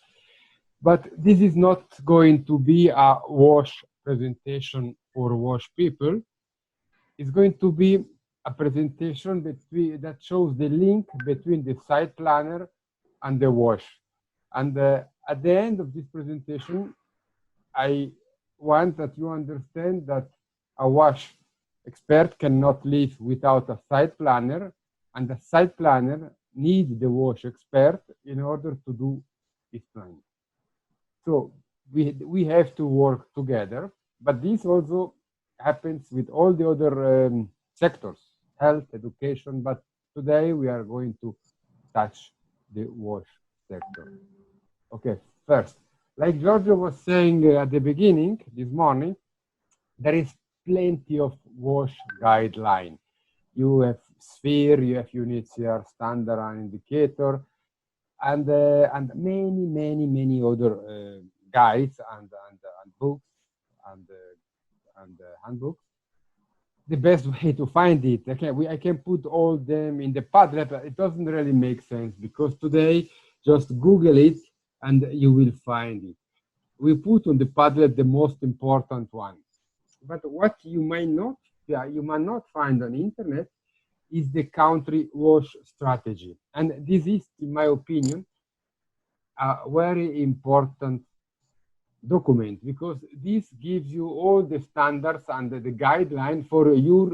but this is not going to be a WASH presentation for WASH people. It's going to be a presentation that shows the link between the site planner and the wash. And at the end of this presentation, I want that you understand that a wash expert cannot live without a site planner, and the site planner needs the wash expert in order to do his planning. So we have to work together, but this also happens with all the other sectors, health, education, but today we are going to touch the wash sector. Okay, first, like Giorgio was saying at the beginning this morning, there is plenty of wash guideline. You have sphere, you have UNHCR standard and indicator, and many other guides and books and handbooks. The best way to find it, I can put all them in the Padlet, but it doesn't really make sense because today just Google it and you will find it. We put on the Padlet the most important one. But what you might not find on internet is the country wash strategy. And this is, in my opinion, a very important document because this gives you all the standards and the guideline for your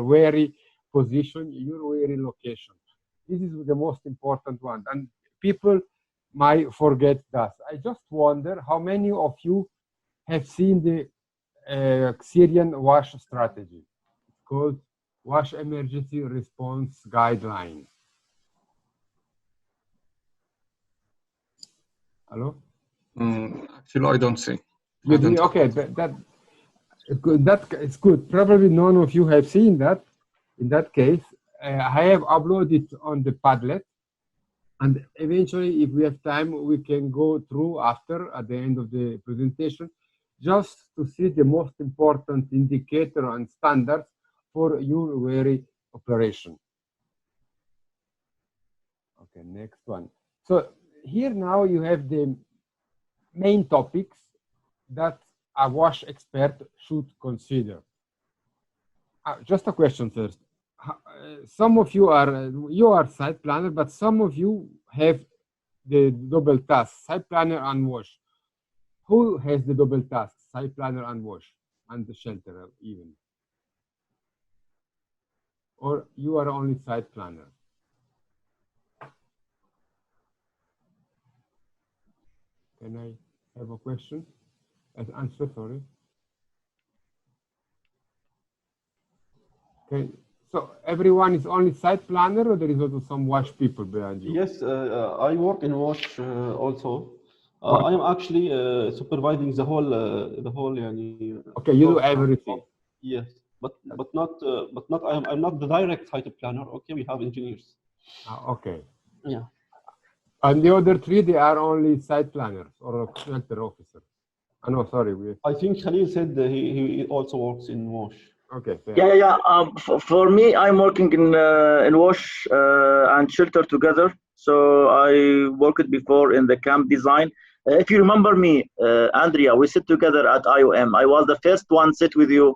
very position, your very location. This is the most important one. And people might forget that. I just wonder how many of you have seen the Syrian wash strategy. It's called Wash Emergency Response Guideline. Hello? Actually, I don't see. Okay, that it's good. Probably none of you have seen that. In that case, I have uploaded on the Padlet, and eventually, if we have time, we can go through after at the end of the presentation, just to see the most important indicator and standards for your very operation. Okay, next one. So here now you have the main topics that a wash expert should consider. Just a question first. Some of you are site planner, but some of you have the double task, site planner and wash. Who has the double task, site planner and wash, and the shelter even? Or you are only site planner? Can I have a question? Answer, sorry. Okay. So everyone is only site planner, or there is also some wash people behind you? Yes, I work in wash also. I am actually supervising the whole. Okay, you do everything. Yes, but not. I'm not the direct site planner. Okay, we have engineers. Okay. Yeah. And the other three, they are only site planners or shelter officer. No, sorry. I think Khalil said he also works in wash. Okay. Fair. Yeah. For me, I'm working in wash and shelter together. So I worked before in the camp design. If you remember me, Andrea, we sit together at IOM. I was the first one sit with you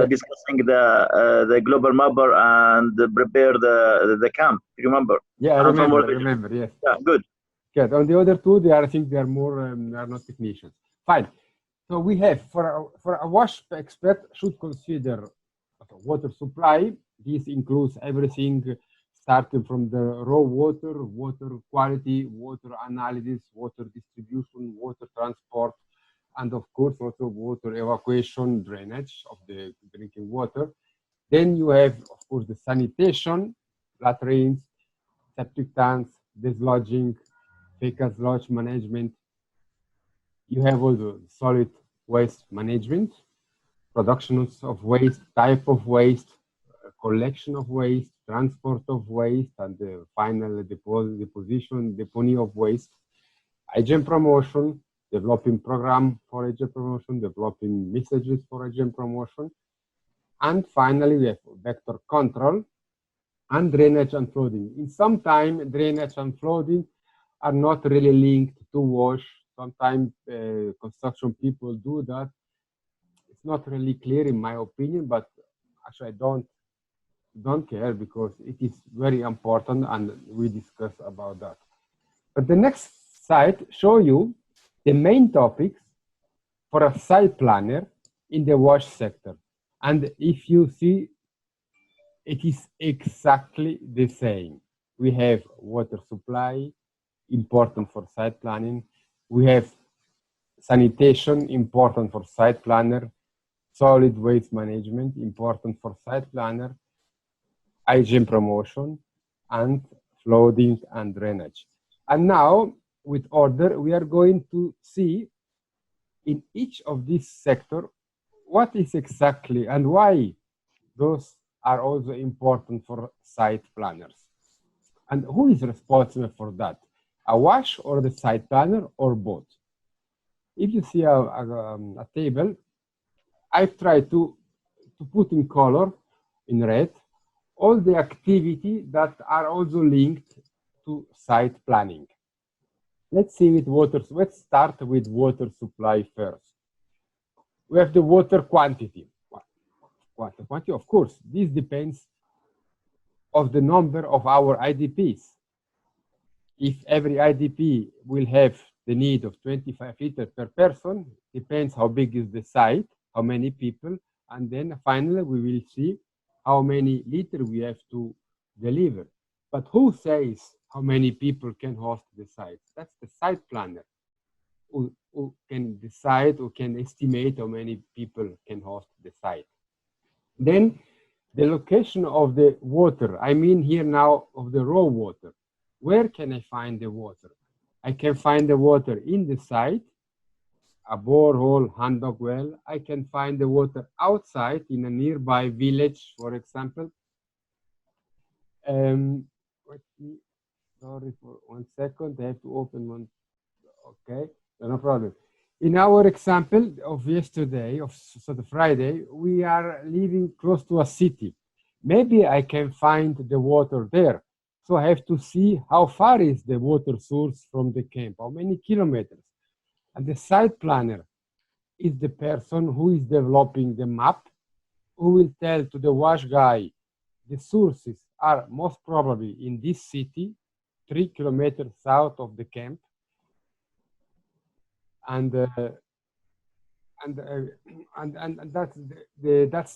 discussing the global mapper and prepare the camp. You remember? Yeah, I remember. Yes. Yeah, good. Okay. On the other two, I think they are more. They are not technicians. Fine. So we have for a wash expert should consider water supply. This includes everything starting from the raw water, water quality, water analysis, water distribution, water transport, and of course also water evacuation, drainage of the drinking water. Then you have, of course, the sanitation, latrines, septic tanks, dislodging, fecal sludge management. You have all the solid waste management, production of waste, type of waste, collection of waste, transport of waste, and the final deposition, deponent of waste. Agent promotion, developing program for agent promotion, developing messages for agent promotion. And finally, we have vector control and drainage and flooding. In some time, drainage and flooding are not really linked to wash. Sometimes construction people do that. It's not really clear in my opinion, but actually I don't don't care because it is very important and we discuss about that. But the next slide show you the main topics for a site planner in the wash sector. And if you see, it is exactly the same. We have water supply, important for site planning. We have sanitation, important for site planner. Solid waste management, important for site planner. Hygiene promotion, and flooding and drainage. And now, with order, we are going to see in each of these sectors what is exactly and why those are also important for site planners. And who is responsible for that? A WASH or the site planner or both? If you see a table, I've tried to put in color, in red, all the activity that are also linked to site planning. Let's see with water. Let's start with water supply first. We have the water quantity. Water quantity, of course, this depends of the number of our IDPs. If every IDP will have the need of 25 liters per person, depends how big is the site, how many people, and then finally we will see how many liters we have to deliver. But who says how many people can host the site? That's the site planner who can decide, who can estimate how many people can host the site. Then the location of the water, I mean here now of the raw water. Where can I find the water? I can find the water in the site, a borehole, hand dog well. I can find the water outside in a nearby village, for example. Sorry for 1 second, I have to open one. Okay, no problem. In our example of yesterday, so the Friday, we are living close to a city. Maybe I can find the water there. So I have to see how far is the water source from the camp, how many kilometers. And the site planner is the person who is developing the map, who will tell to the wash guy, the sources are most probably in this city, 3 kilometers south of the camp. And that's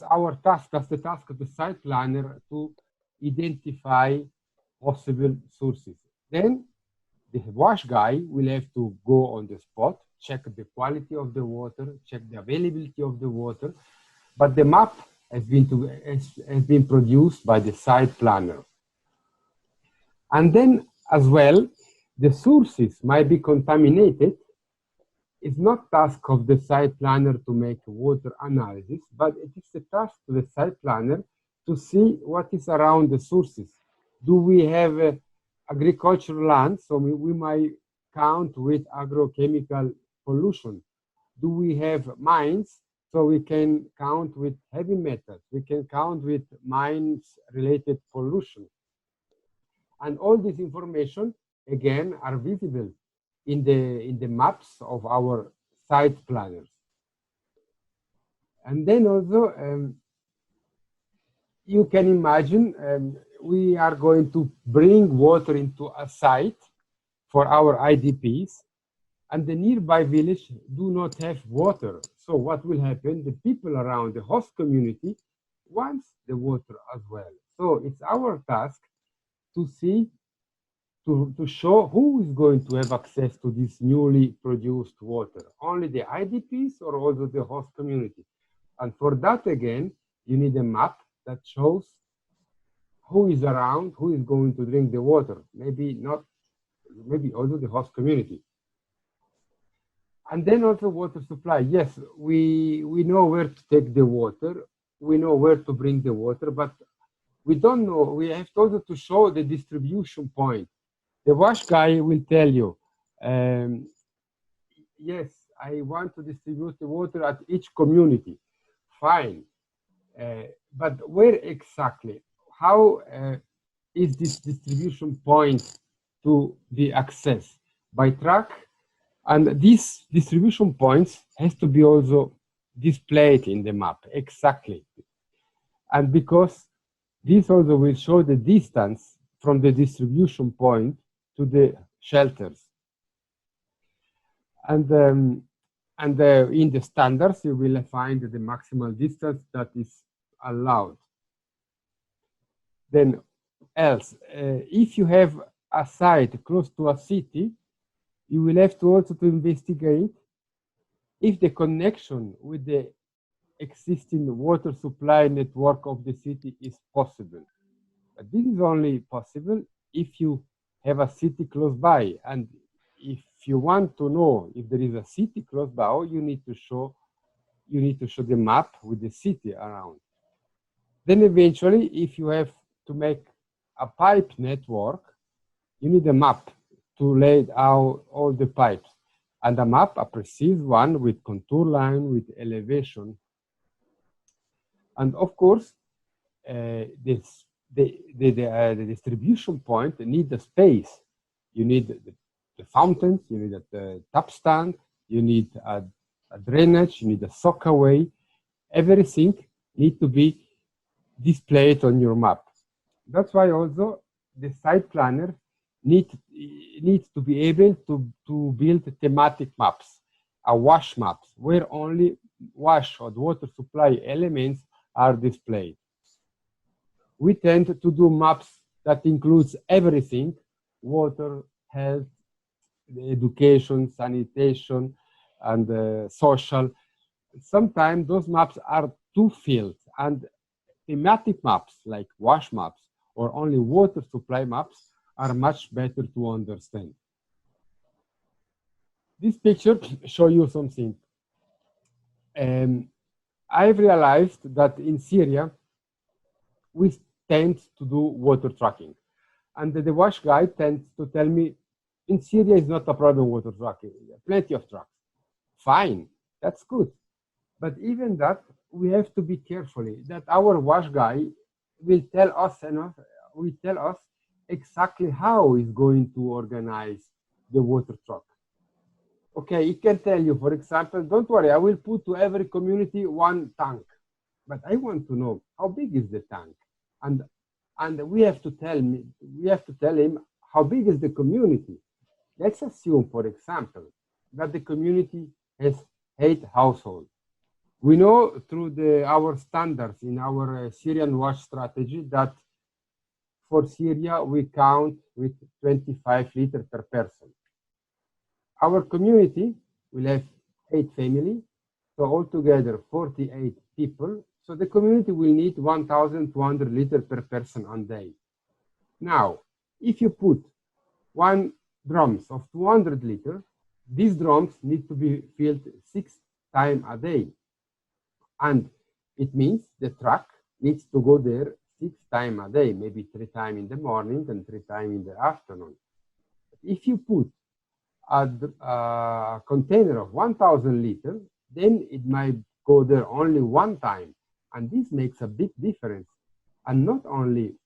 our task. That's the task of the site planner to identify possible sources. Then the wash guy will have to go on the spot, check the quality of the water, check the availability of the water. But the map has been produced by the site planner. And then as well, the sources might be contaminated. It's not task of the site planner to make water analysis, but it is a task to the site planner to see what is around the sources. Do we have agricultural land? So we might count with agrochemical pollution. Do we have mines? So we can count with heavy metals. We can count with mines-related pollution. And all this information, again, are visible in the maps of our site planners. And then also, you can imagine we are going to bring water into a site for our IDPs, and the nearby village do not have water. So what will happen? The people around the host community want the water as well. So it's our task to see, to show who is going to have access to this newly produced water. Only the IDPs or also the host community? And for that, again, you need a map that shows who is around, who is going to drink the water. Maybe not, maybe also the host community. And then also water supply. Yes, we know where to take the water. We know where to bring the water, but we don't know. We have also to show the distribution point. The wash guy will tell you, yes, I want to distribute the water at each community. Fine. But where exactly? How is this distribution point to be accessed? By truck? And these distribution points has to be also displayed in the map, exactly. And because This also will show the distance from the distribution point to the shelters. And in the standards, you will find the maximal distance that is allowed. Then else, if you have a site close to a city, you will have to also to investigate if the connection with the existing water supply network of the city is possible. But this is only possible if you have a city close by. And if you want to know if there is a city close by, you need to show the map with the city around. Then eventually, if you have to make a pipe network, you need a map to lay out all the pipes. And a map, a precise one with contour line, with elevation. And of course, the distribution point need the space. You need the fountains, you need the tap stand, you need a drainage, you need a soakaway. Everything needs to be displayed on your map. That's why also the site planner needs to be able to build thematic maps, wash maps, where only wash or water supply elements are displayed. We tend to do maps that includes everything: water, health, education, sanitation, and social. Sometimes those maps are too filled, and thematic maps like wash maps or only water supply maps are much better to understand. This picture shows you something. I've realized that in Syria, we tend to do water tracking. And the wash guy tends to tell me, in Syria is not a problem water tracking, plenty of trucks. Fine, that's good. But even that, we have to be careful that our wash guy will tell us exactly how he's going to organize the water truck. Okay, he can tell you, for example, don't worry, I will put to every community one tank. But I want to know how big is the tank, and we have to tell him how big is the community. Let's assume, for example, that the community has 8 households. We know through our standards in our Syrian wash strategy that for Syria we count with 25 liters per person. Our community will have 8 families, so altogether 48 people. So the community will need 1,200 liters per person a day. Now, if you put 1 drums of 200 liters, these drums need to be filled 6 times a day. And it means the truck needs to go there 6 times a day, maybe 3 times in the morning and 3 times in the afternoon. If you put a container of 1,000 liters, then it might go there only 1 time. And this makes a big difference. And not only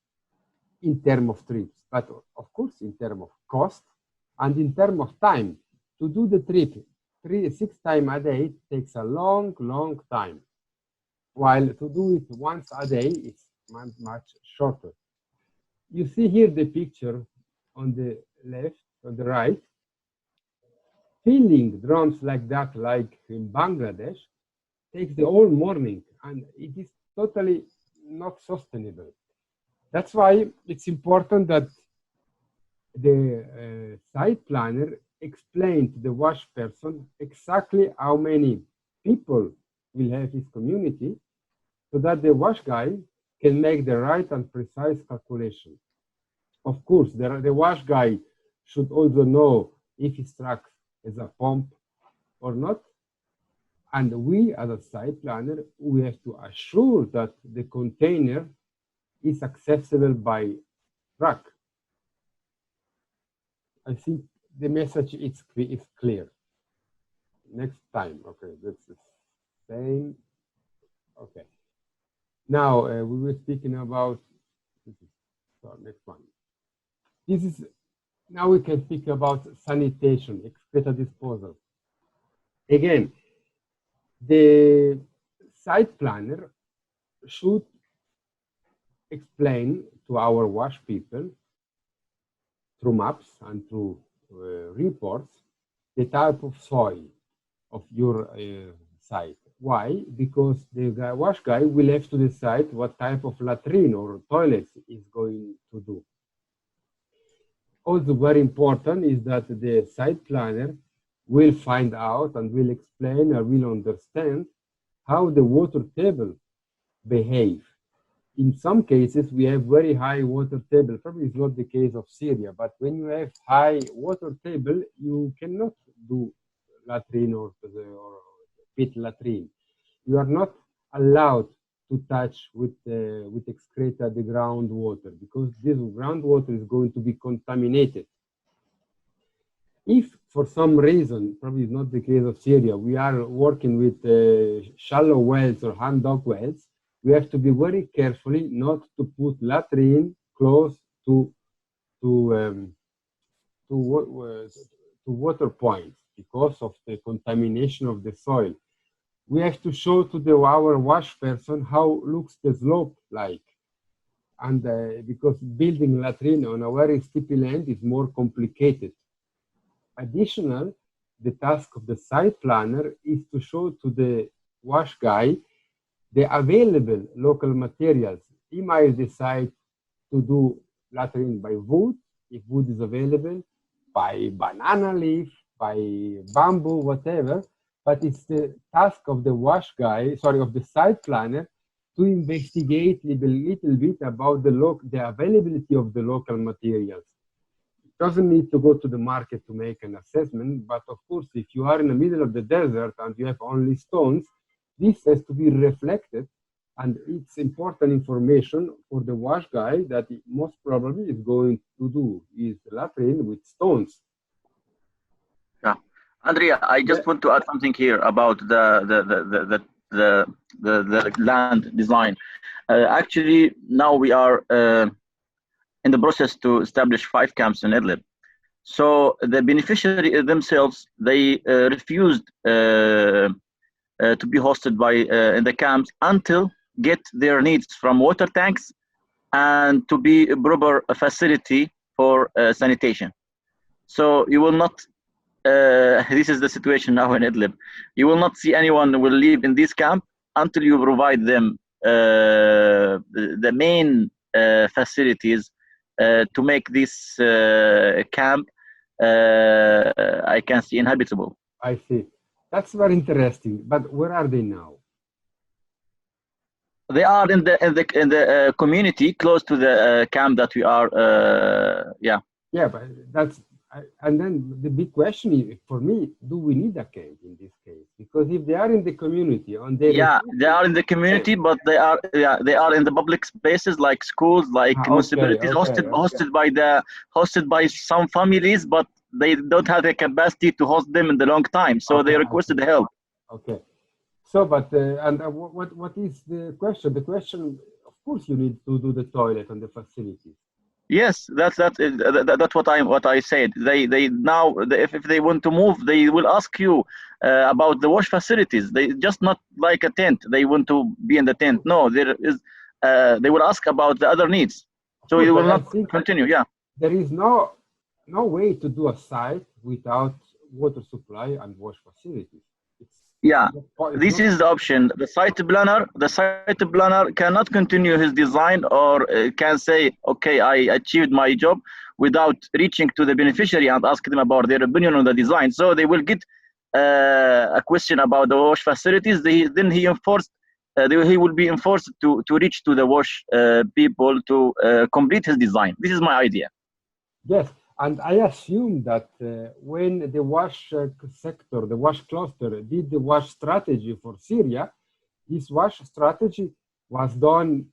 in terms of trips, but of course in terms of cost and in terms of time. To do the trip 6 times a day takes a long, long time. While to do it once a day is much shorter. You see here the picture on the left, on the right. Filling drums like that, like in Bangladesh, takes the whole morning, and it is totally not sustainable. That's why it's important that the site planner explain to the wash person exactly how many people will have his community, so that the wash guy can make the right and precise calculation. Of course, the wash guy should also know if his truck has a pump or not. And we, as a site planner, we have to assure that the container is accessible by truck. I think the message is clear. Next time, okay, that's the same. Okay. Now we were speaking about next one. This is now we can speak about sanitation, excreta disposal. Again, the site planner should explain to our WASH people through maps and through reports the type of soil of your site. Why? Because the WASH guy will have to decide what type of latrine or toilets is going to do. Also very important is that the site planner will find out and will explain or will understand how the water table behave. In some cases, we have very high water table. Probably it's not the case of Syria, but when you have high water table, you cannot do latrine or pit latrine. You are not allowed to touch with excreta the groundwater because this groundwater is going to be contaminated. If for some reason, probably it's not the case of Syria, we are working with shallow wells or hand dug wells, we have to be very carefully not to put latrine close to water points because of the contamination of the soil. We have to show to our WASH person how looks the slope like. And because building latrine on a very steep land is more complicated. Additional, the task of the site planner is to show to the WASH guy the available local materials. He might decide to do latrine by wood, if wood is available, by banana leaf, by bamboo, whatever. But it's the task of the WASH guy, sorry, of the site planner to investigate a little bit about the availability of the local materials. It doesn't need to go to the market to make an assessment, but of course, if you are in the middle of the desert and you have only stones, this has to be reflected, and it's important information for the WASH guy that he most probably is going to do is latrine with stones. Yeah, Andrea, I just want to add something here about the land design. Actually, now we are in the process to establish 5 camps in Idlib. So the beneficiary themselves, they refused to be hosted by in the camps until get their needs from water tanks and to be a proper facility for sanitation. So you will not, this is the situation now in Idlib. You will not see anyone who will live in this camp until you provide them the main facilities to make this camp, I can see, inhabitable. I see. That's very interesting. But where are they now? They are in the community close to the camp that we are. Yeah. Yeah, but that's and then the big question is, for me, do we need a camp in this case? Because if they are in the community, on their they are in the community, but they are in the public spaces like schools, like municipalities, hosted by some families, but they don't have the capacity to host them in the long time, so they requested help. Okay. So, but what is the question? The question, of course, you need to do the toilet and the facilities. Yes, that's what I said. They now, if they want to move, they will ask you about the wash facilities. They just not like a tent. They want to be in the tent. No, there is. They will ask about the other needs. So you will not continue. Yeah. There is no way to do a site without water supply and wash facilities. This is the option. The site planner cannot continue his design or can say, okay, I achieved my job without reaching to the beneficiary and ask them about their opinion on the design. So they will get a question about the wash facilities. Then he will be enforced to reach to the wash people to complete his design. This is my idea. Yes. And I assume that when the WASH sector, the WASH cluster, did the WASH strategy for Syria, this WASH strategy was done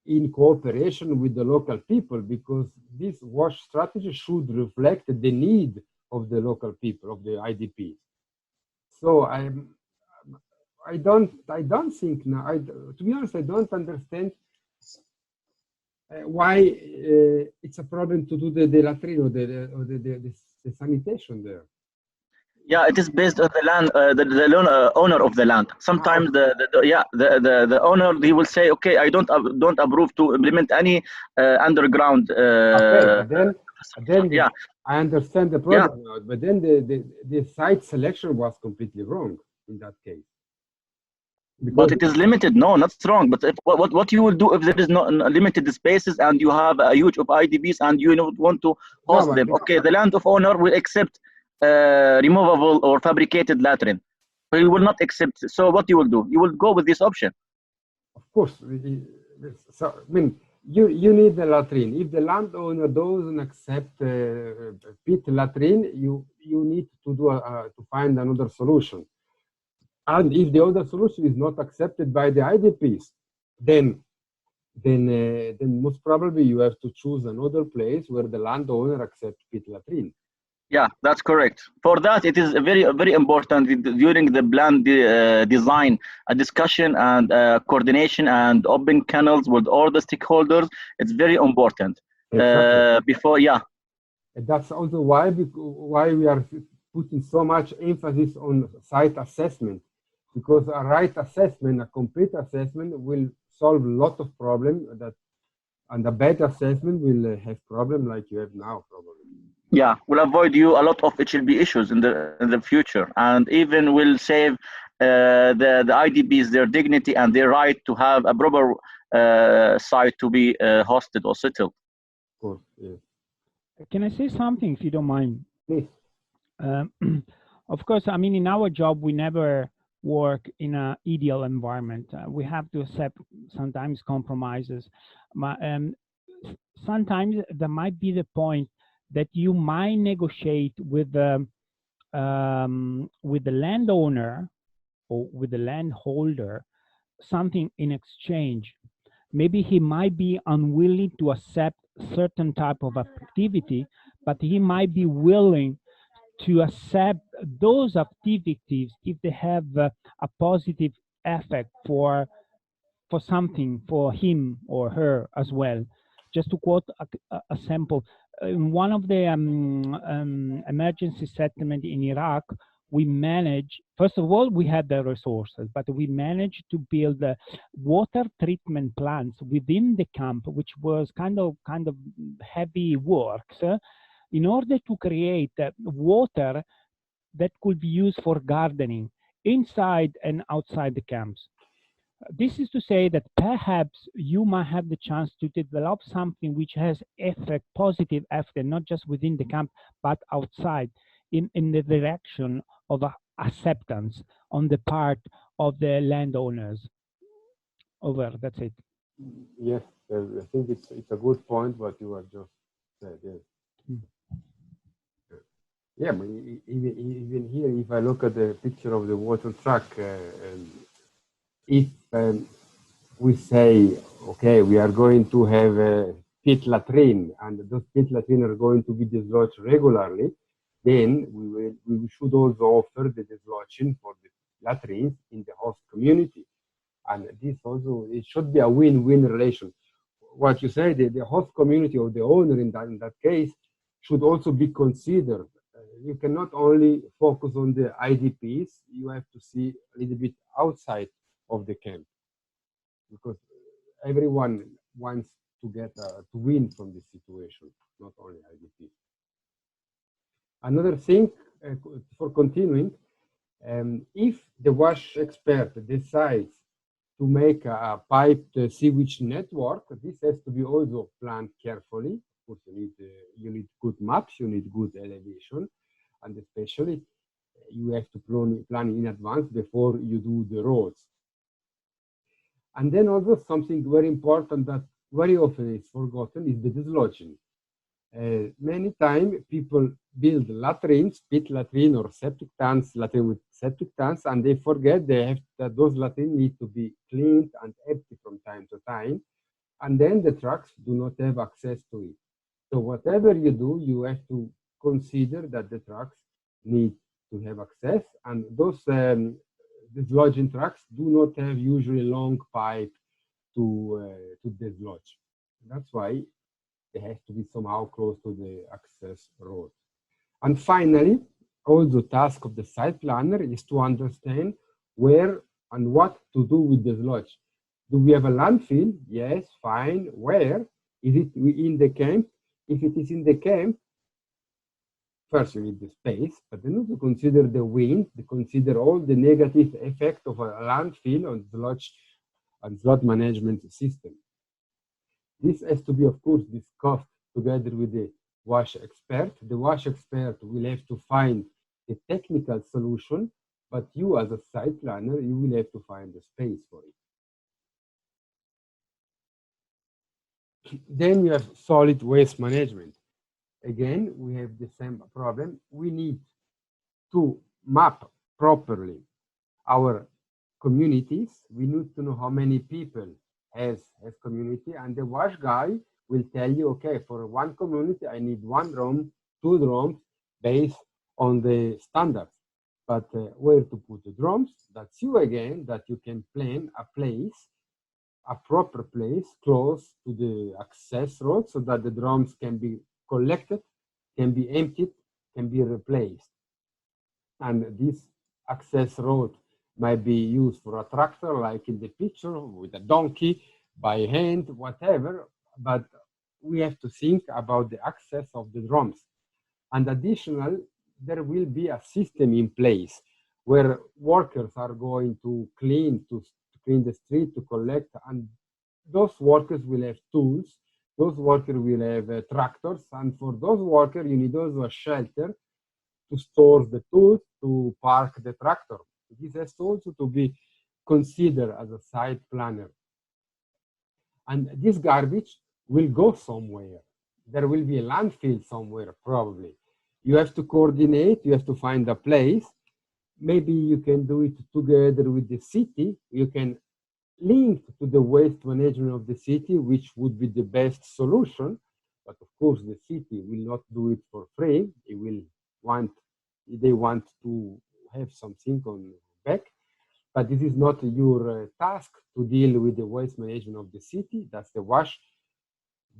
in cooperation with the local people, because this WASH strategy should reflect the need of the local people, of the IDPs. So I don't think now. To be honest, I don't understand why it's a problem to do the latrine or the sanitation there. Yeah, it is based on the land, the owner of the land. Sometimes the owner, he will say, okay, I don't approve to implement any underground. Okay, but then Yeah, I understand the yeah. problem now, but then the site selection was completely wrong in that case. But it is limited. No, not strong. But if, what you will do if there is no limited spaces and you have a huge of IDPs and you don't want to host them? Okay, the land of owner will accept removable or fabricated latrine. But he will not accept. So what you will do? You will go with this option. Of course. So I mean, you need the latrine. If the landowner doesn't accept pit latrine, you need to do to find another solution. And if the other solution is not accepted by the IDPs, then most probably you have to choose another place where the landowner accepts pit latrine. Yeah, that's correct. For that, it is very important during the plan design, a discussion and coordination and open channels with all the stakeholders. It's very important. Exactly. Before, yeah. And that's also why we are putting so much emphasis on site assessment, because a right assessment, a complete assessment, will solve a lot of problems and a bad assessment will have problems like you have now, probably. Yeah, will avoid you a lot of HLB issues in the future, and even will save the IDPs their dignity and their right to have a proper site to be hosted or settled. Of course, yes. Can I say something, if you don't mind? Please. Of course, I mean, in our job, we never work in an ideal environment. We have to accept sometimes compromises. Sometimes there might be the point that you might negotiate with the landowner or with the landholder something in exchange. Maybe he might be unwilling to accept certain type of activity, but he might be willing to accept those activities if they have a positive effect for something for him or her as well. Just to quote a sample, in one of the emergency settlement in Iraq, we managed, first of all, we had the resources, but we managed to build water treatment plants within the camp, which was kind of heavy works, in order to create water that could be used for gardening inside and outside the camps. This is to say that perhaps you might have the chance to develop something which has positive effect, not just within the camp, but outside, in the direction of acceptance on the part of the landowners. Over, that's it. Yes, I think it's a good point what you have just said. Yes. Yeah, but even here, if I look at the picture of the water truck, if we say, okay, we are going to have a pit latrine, and those pit latrine are going to be dislodged regularly, then we should also offer the dislodging for the latrines in the host community. And this also, it should be a win-win relation. What you say, the host community or the owner in that case should also be considered. You cannot only focus on the IDPs, you have to see a little bit outside of the camp, because everyone wants to get to win from this situation, not only IDPs. Another thing for continuing, if the WASH expert decides to make a piped sewage network, this has to be also planned carefully. Of course, you need good maps, you need good elevation, and especially you have to plan in advance before you do the roads. And then also something very important that very often is forgotten is the dislodging. Many times people build latrines, pit latrine or septic tanks, latrine with septic tanks, and they forget that those latrines need to be cleaned and empty from time to time, and then the trucks do not have access to it. So whatever you do, you have to consider that the trucks need to have access, and those dislodging trucks do not have usually long pipe to dislodge. That's why it has to be somehow close to the access road. And finally, also task of the site planner is to understand where and what to do with the sludge. Do we have a landfill? Yes, fine. Where? Is it in the camp? If it is in the camp, first you need the space, but then also consider the wind, consider all the negative effect of a landfill on sludge and sludge management system. This has to be, of course, discussed together with the wash expert. The wash expert will have to find the technical solution, but you as a site planner, you will have to find the space for it. Then you have solid waste management. Again, we have the same problem. We need to map properly our communities. We need to know how many people has community, and the wash guy will tell you, okay, for one community, I need 1 drum, 2 drums based on the standards. But where to put the drums, that's you again, that you can plan a place, a proper place close to the access road so that the drums can be collected, can be emptied, can be replaced. And this access road might be used for a tractor, like in the picture, with a donkey, by hand, whatever, but we have to think about the access of the drums. And additional, there will be a system in place where workers are going to clean the street, to collect, and those workers will have tools, those workers will have tractors, and for those workers, you need also a shelter to store the tools, to park the tractor. This has also to be considered as a site planner. And this garbage will go somewhere. There will be a landfill somewhere, probably. You have to coordinate, you have to find a place. Maybe you can do it together with the city. You can link to the waste management of the city, which would be the best solution. But of course, the city will not do it for free. They want to have something on back. But this is not your task to deal with the waste management of the city. That's the wash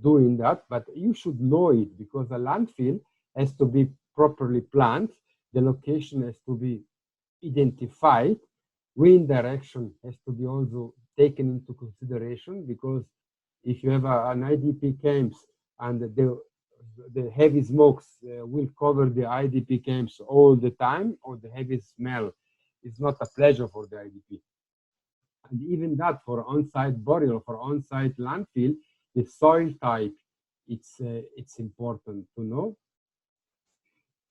doing that. But you should know it, because a landfill has to be properly planned. The location has to be identified. Wind direction has to be also taken into consideration, because if you have an IDP camps and the heavy smokes will cover the IDP camps all the time, or the heavy smell, it's not a pleasure for the IDP. And even that, for on-site burial, for on-site landfill, the soil type, it's important to know.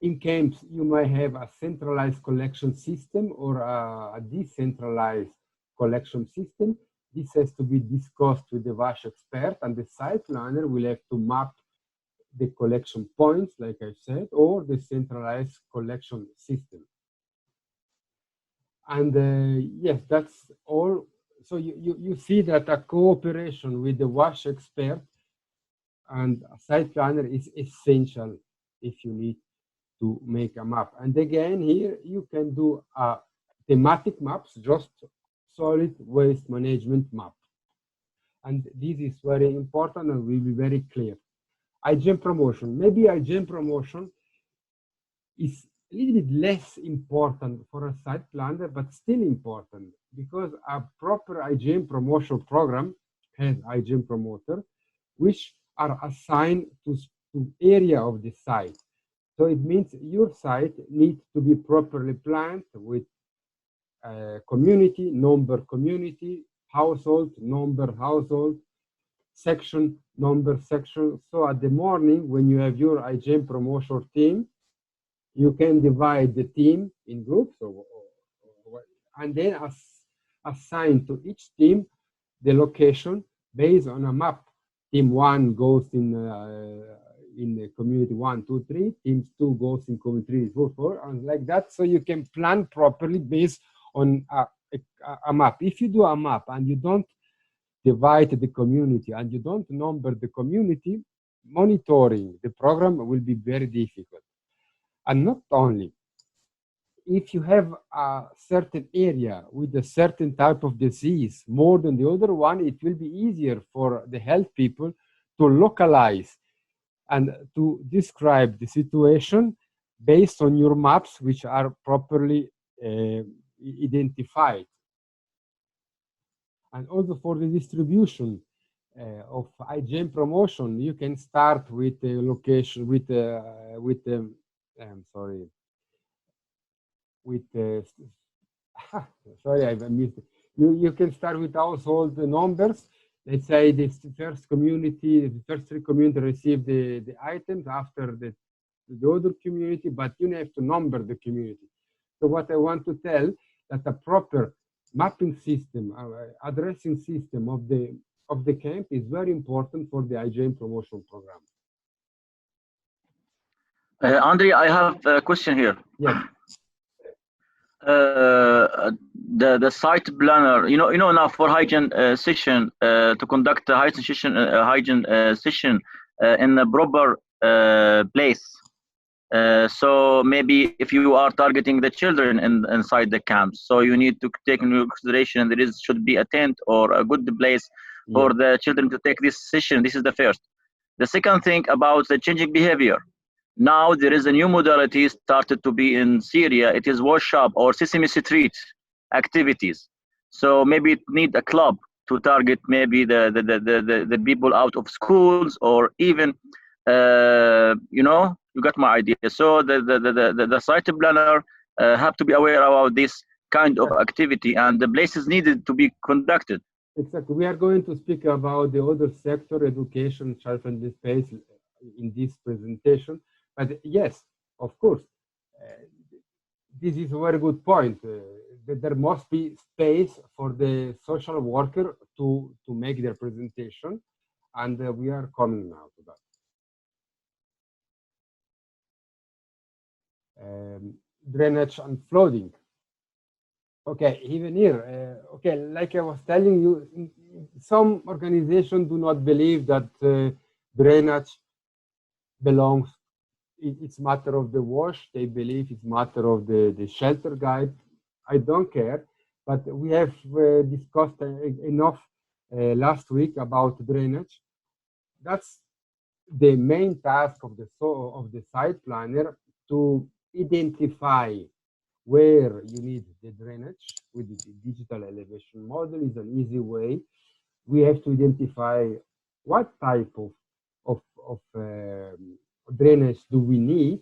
In camps, you might have a centralized collection system or a decentralized collection system. This has to be discussed with the wash expert, and the site planner will have to map the collection points, like I said, or the centralized collection system. And yes, that's all. So you see that a cooperation with the wash expert and a site planner is essential if you need to make a map. And again, here you can do thematic maps, just solid waste management map. And this is very important and will be very clear. IGM promotion. Maybe IGM promotion is a little bit less important for a site planner, but still important, because a proper IGM promotion program has IGM promoter, which are assigned to area of the site. So it means your site needs to be properly planned with community, number community, household, number household, section, number section. So at the morning, when you have your IGM promotion team, you can divide the team in groups, and then assign to each team the location based on a map. Team 1 goes in community 1, 2, 3. Teams 2 goes in community 3, 4, 4, and like that. So you can plan properly based on a map. If you do a map and you don't divide the community and you don't number the community, monitoring the program will be very difficult. And not only, if you have a certain area with a certain type of disease more than the other one, it will be easier for the health people to localize and to describe the situation based on your maps, which are properly identified. And also for the distribution of IGN promotion, you can start with a location sorry, I missed it. You can start with household numbers. Let's say the first three community receive the items after the other community, but you have to number the community. So what I want to tell that a proper mapping system, addressing system of the camp is very important for the IGN promotion program. Andre, I have a question here. Yes. The site planner, you know now for hygiene session to conduct a hygiene session in a proper place. So maybe if you are targeting the children inside the camps, so you need to take into consideration there should be a tent or a good place for the children to take this session. This is the first. The second thing about the changing behavior. Now there is a new modality started to be in Syria. It is workshop or Sesame Street activities. So maybe it need a club to target maybe the people out of schools, or even you know, you got my idea. So the site planner have to be aware about this kind of activity and the places needed to be conducted. Exactly. We are going to speak about the other sector, education, child-friendly space, in this presentation. But yes, of course, this is a very good point. That there must be space for the social worker to make their presentation, and we are coming now to that. Drainage and flooding. Okay, even here, okay, like I was telling you, some organizations do not believe that drainage belongs, it's matter of the wash. They believe it's matter of the shelter guide. I don't care, but we have discussed enough last week about drainage. That's the main task of the site planner, to identify where you need the drainage. With the digital elevation model is an easy way. We have to identify what type of drainage do we need,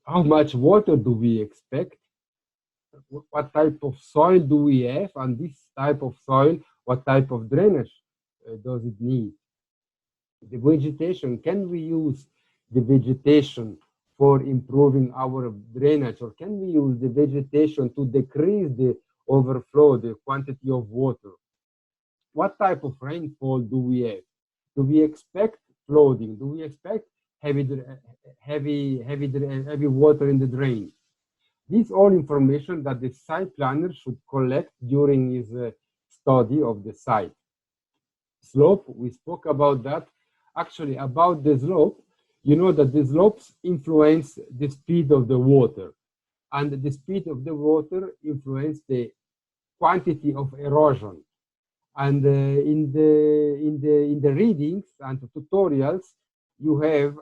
how much water do we expect, what type of soil do we have, and this type of soil, what type of drainage does it need. The vegetation, can we use the vegetation for improving our drainage, or can we use the vegetation to decrease the overflow, the quantity of water? What type of rainfall do we have? Do we expect flooding? Do we expect heavy water in the drain? These all information that the site planner should collect during his study of the site. Slope, we spoke about that. Actually, about the slope, you know that the slopes influence the speed of the water, and the speed of the water influence the quantity of erosion. And in the readings and the tutorials, you have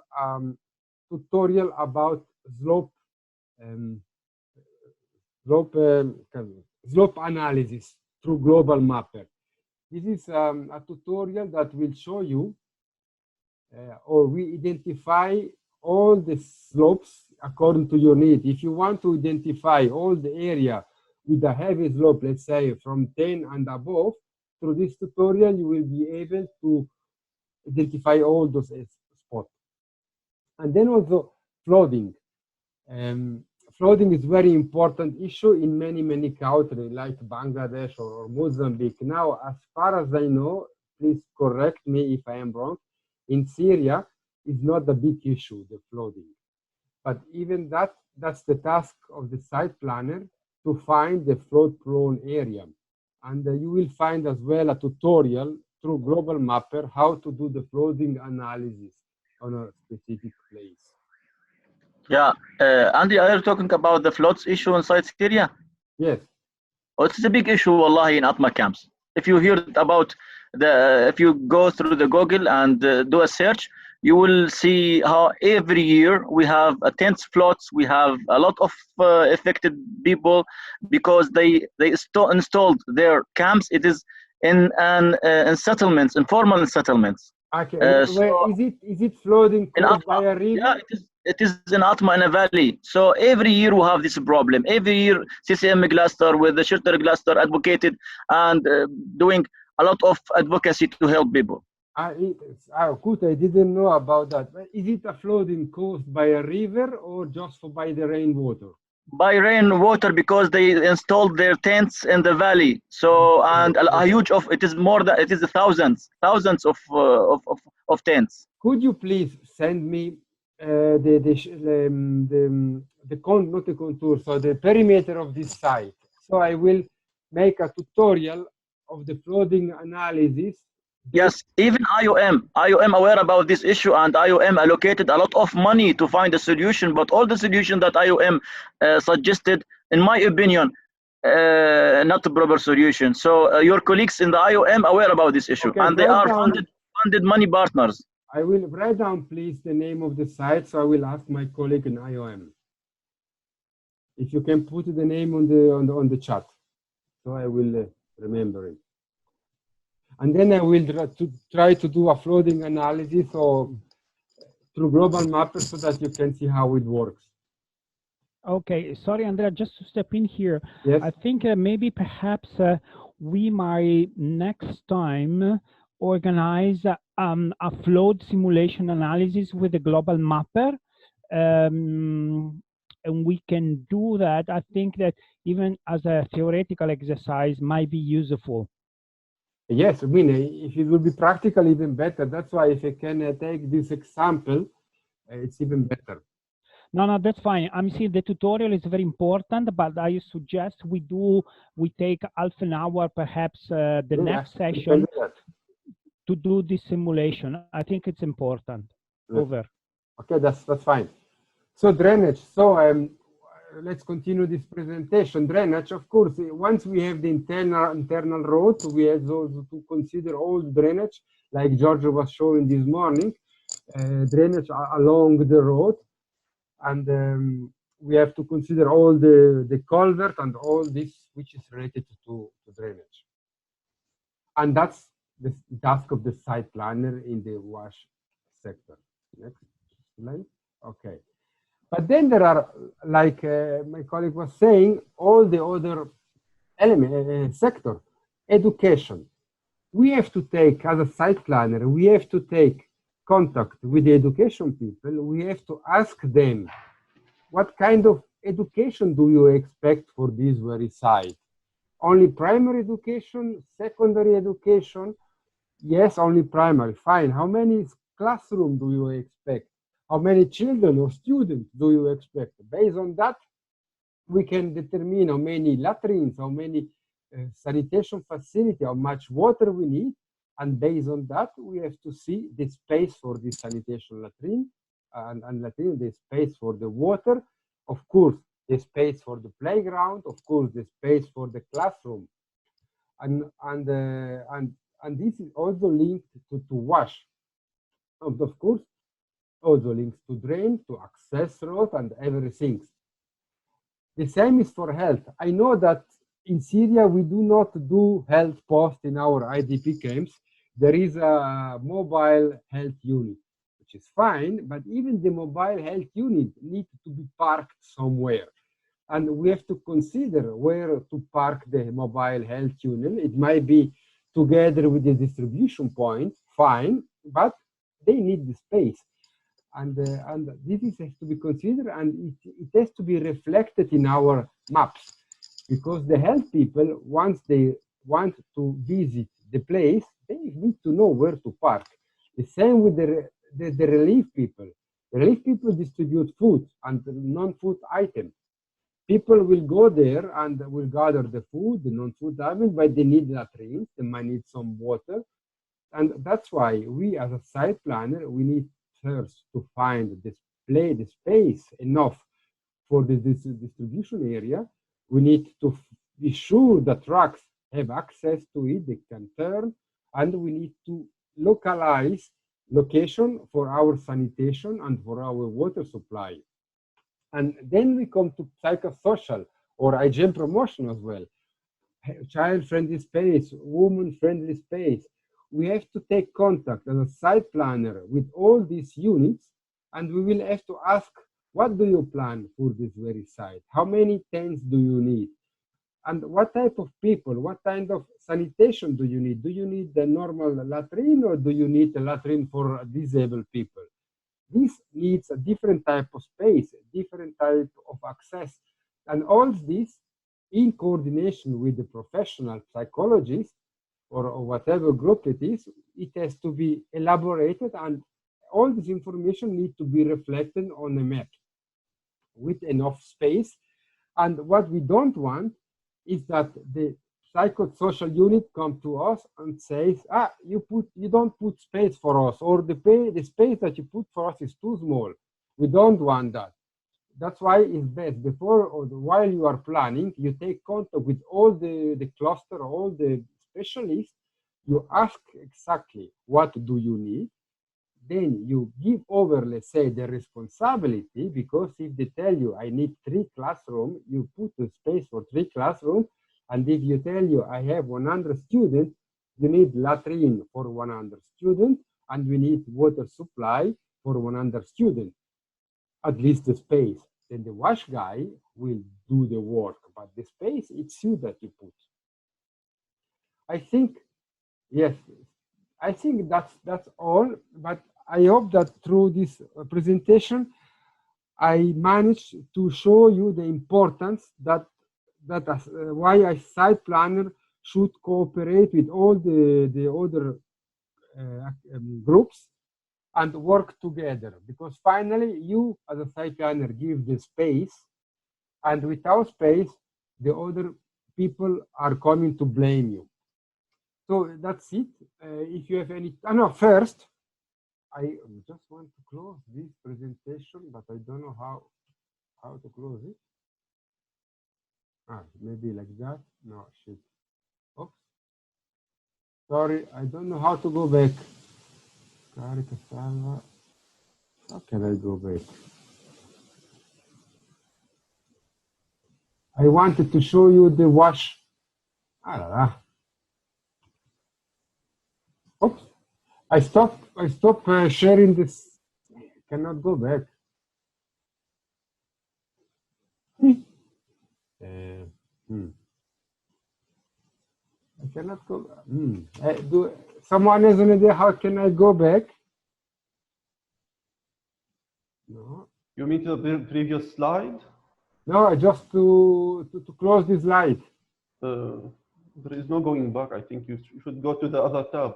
tutorial about slope analysis through Global Mapper. This is a tutorial that will show you, or we identify all the slopes according to your need. If you want to identify all the area with a heavy slope, let's say from 10 and above, through this tutorial, you will be able to identify all those spots. And then also flooding. Flooding is very important issue in many countries like Bangladesh or Mozambique. Now, as far as I know, please correct me if I am wrong, in Syria is not a big issue, the flooding. But even that's the task of the site planner, to find the flood-prone area. And you will find as well a tutorial through Global Mapper how to do the flooding analysis on a specific place. Yeah, Andy, are you talking about the floods issue inside Syria? Yes. Oh, it's a big issue, wallahi, in Atma camps. If you hear about if you go through the Google and do a search, you will see how every year we have tense floods. We have a lot of affected people because they installed their camps. It is in settlements, informal settlements. Okay, So where is it flooding in caused by Atma, a river? yeah, it is in Atma in a valley. So every year we have this problem. Every year CCM cluster with the shelter cluster advocated and doing a lot of advocacy to help people. Good, I didn't know about that. Is it a flooding caused by a river or just by the rainwater? By rainwater, because they installed their tents in the valley. So and a huge of it is more than it is thousands of tents. Could you please send me not the contour, so the perimeter of this site? So I will make a tutorial of the flooding analysis. Yes, even IOM aware about this issue, and IOM allocated a lot of money to find a solution. But all the solution that IOM suggested, in my opinion, not a proper solution. So your colleagues in the IOM aware about this issue, Okay, and they are funded money partners. I will write down, please, the name of the site. So I will ask my colleague in IOM if you can put the name on the chat, so I will remember it. And then I will try to do a flooding analysis through global mapper so that you can see how it works. Okay, sorry, Andrea, just to step in here. Yes. I think maybe perhaps we might next time organize a flood simulation analysis with the global mapper. And we can do that. I think that even as a theoretical exercise might be useful. Yes, I mean, if it will be practical, even better. That's why if I can take this example, it's even better. No, that's fine. I'm seeing the tutorial is very important, but I suggest we take half an hour, perhaps the next session to do this simulation. I think it's important. Yeah. Over. Okay, that's fine. So drainage. So let's continue this presentation. Drainage, of course, once we have the internal roads, we have also to consider all drainage, like Giorgio was showing this morning, drainage along the road. And we have to consider all the culvert and all this which is related to drainage. And that's the task of the site planner in the wash sector. Next slide. Okay. But then there are, like my colleague was saying, all the other sector, education. We have to take, as a site planner, we have to take contact with the education people. We have to ask them, what kind of education do you expect for this very site? Only primary education, secondary education? Yes, only primary, fine. How many classrooms do you expect? How many children or students do you expect? Based on that, we can determine how many latrines, how many sanitation facility, how much water we need. And based on that, we have to see the space for the sanitation latrine and latrine, the space for the water, of course, the space for the playground, of course, the space for the classroom. And this is also linked to wash. And of course, also links to drain, to access road, and everything. The same is for health. I know that in Syria, we do not do health post in our IDP camps. There is a mobile health unit, which is fine, but even the mobile health unit needs to be parked somewhere. And we have to consider where to park the mobile health unit. It might be together with the distribution point, fine, but they need the space. And this has to be considered, and it has to be reflected in our maps, because the health people, once they want to visit the place, they need to know where to park. The same with the relief people. The relief people distribute food and non-food items. People will go there and will gather the food, the non-food items, but they need latrines, they might need some water. And that's why we, as a site planner, we need first to find the space enough for this distribution area. We need to be sure that trucks have access to it, they can turn, and we need to localize location for our sanitation and for our water supply. And then we come to psychosocial or hygiene promotion as well. Child-friendly space, woman-friendly space. We have to take contact as a site planner with all these units, and we will have to ask, what do you plan for this very site? How many tents do you need? And what type of people, what kind of sanitation do you need? Do you need the normal latrine or do you need a latrine for disabled people? This needs a different type of space, different type of access. And all this in coordination with the professional psychologist or whatever group it is, it has to be elaborated, and all this information needs to be reflected on a map with enough space. And what we don't want is that the psychosocial unit come to us and says, you don't put space for us, or the space that you put for us is too small. We don't want that. That's why it's best before or while you are planning, you take contact with all the cluster, all the specialists, you ask exactly what do you need. Then you give over, let's say, the responsibility, because if they tell you, I need 3 classrooms, you put the space for 3 classrooms. And if you tell you, I have 100 students, you need latrine for 100 students, and we need water supply for 100 students, at least the space. Then the wash guy will do the work, but the space, it's you that you put. I think, yes, I think that's all, but I hope that through this presentation, I managed to show you the importance that why a site planner should cooperate with all the other groups and work together, because finally you as a site planner give the space, and without space the other people are coming to blame you. So that's it. If you have any, first I just want to close this presentation, but I don't know how to close it. Maybe like that. No, shit. Oops. Sorry, I don't know how to go back. How can I go back? I wanted to show you the wash. Oops. I stopped sharing this. I cannot go back. I cannot go. Do someone has an idea how can I go back? No. You mean to the previous slide? No, just to close this slide. There is no going back. I think you should go to the other tab.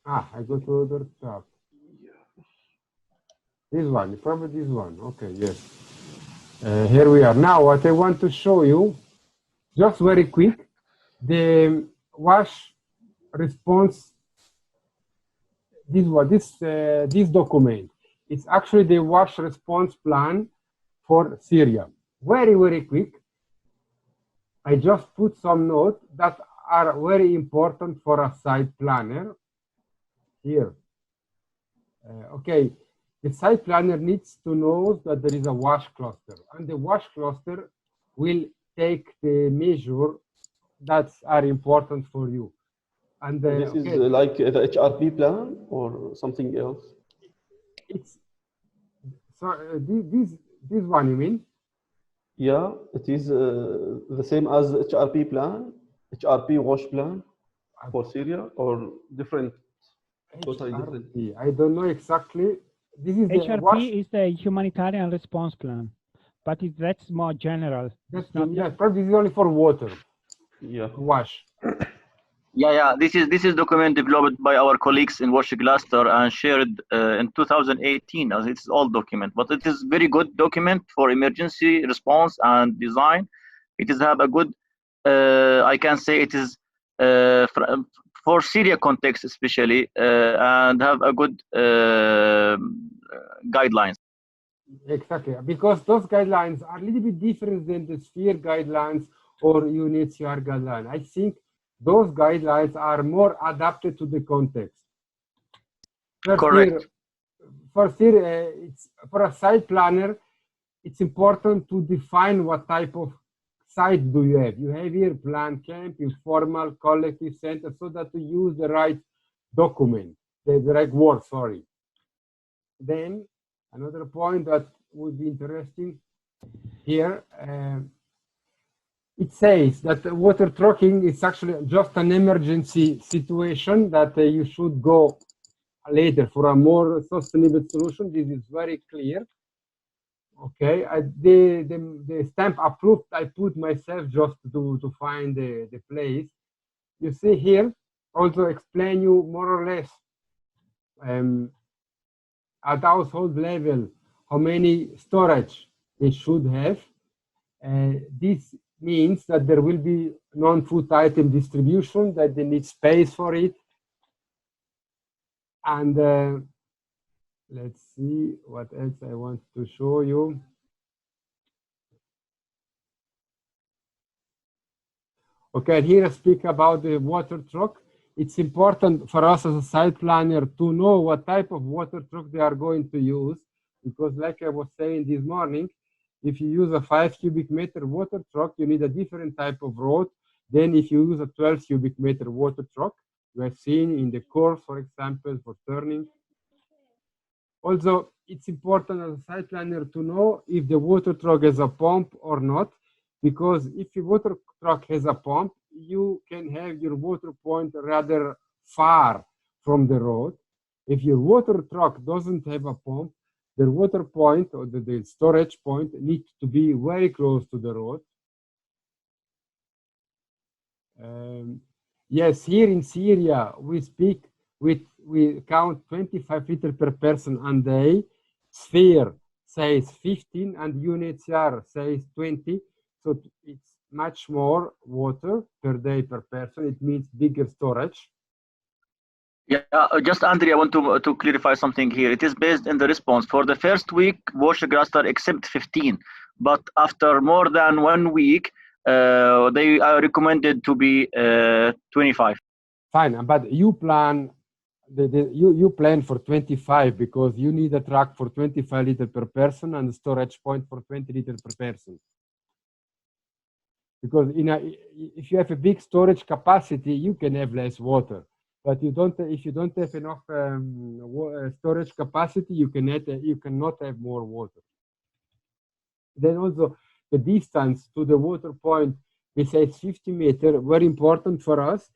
I go to other tab. Yeah. This one, probably this one. Okay, yes. Here we are. Now, what I want to show you, just very quick, the wash response. This document. It's actually the wash response plan for Syria. Very, very quick. I just put some notes that are very important for a site planner here. Okay, the site planner needs to know that there is a wash cluster, and the wash cluster will take the measure that are important for you. And this is like the HRP plan or something else? It's so this one, you mean? Yeah, it is the same as HRP plan, HRP wash plan for Syria, or different, totally different. I don't know exactly. This is HRP is the humanitarian response plan, but that's more general. That's probably this is only for water. Yeah. Wash. Yeah. This is document developed by our colleagues in Wash Cluster and shared in 2018, as it's all document. But it is very good document for emergency response and design. It is have a good, I can say it is for Syria context especially, and have a good guidelines. Exactly, because those guidelines are a little bit different than the SPHERE guidelines or UNHCR guidelines. I think those guidelines are more adapted to the context. Correct. First here, it's for a site planner, it's important to define what type of site do you have. You have here planned camp, informal, collective center, so that you use the right document, the right word, sorry. Then another point that would be interesting here, it says that water trucking is actually just an emergency situation that you should go later for a more sustainable solution. This is very clear. Okay, the stamp approved, I put myself just to find the place. You see here, also explain you more or less at household level how many storage they should have. This means that there will be non-food item distribution, that they need space for it. And let's see what else I want to show you. Okay, here I speak about the water truck. It's important for us as a site planner to know what type of water truck they are going to use, because like I was saying this morning, if you use a 5 cubic meter water truck, you need a different type of road than if you use a 12 cubic meter water truck. We have seen in the course, for example, for turning. Also, it's important as a site planner to know if the water truck has a pump or not, because if your water truck has a pump, you can have your water point rather far from the road. If your water truck doesn't have a pump, the water point or the storage point needs to be very close to the road. Yes, here in Syria, we count 25 liters per person a day. Sphere says 15 and UNHCR says 20. So it's much more water per day per person. It means bigger storage. Yeah, just Andrea, I want to clarify something here. It is based in the response. For the first week, wash cluster accept 15, but after more than 1 week, they are recommended to be 25. Fine, but you plan you plan for 25 because you need a truck for 25 liters per person and a storage point for 20 liters per person. Because if you have a big storage capacity, you can have less water. But if you don't have enough storage capacity, you cannot have more water. Then also the distance to the water point, we say 50 meters, very important for us.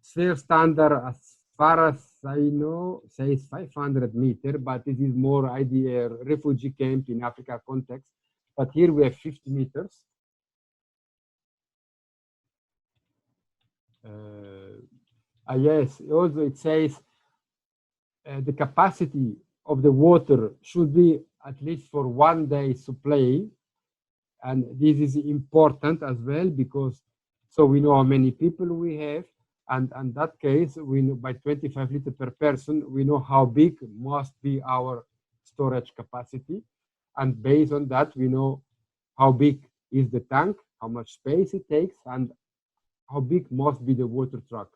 Sphere standard, as far as I know, says 500 meters, but it is more ideal refugee camp in Africa context. But here we have 50 meters. Yes, also it says the capacity of the water should be at least for 1 day supply. And this is important as well, because so we know how many people we have. And in that case, we know by 25 liters per person, we know how big must be our storage capacity. And based on that, we know how big is the tank, how much space it takes, and how big must be the water truck.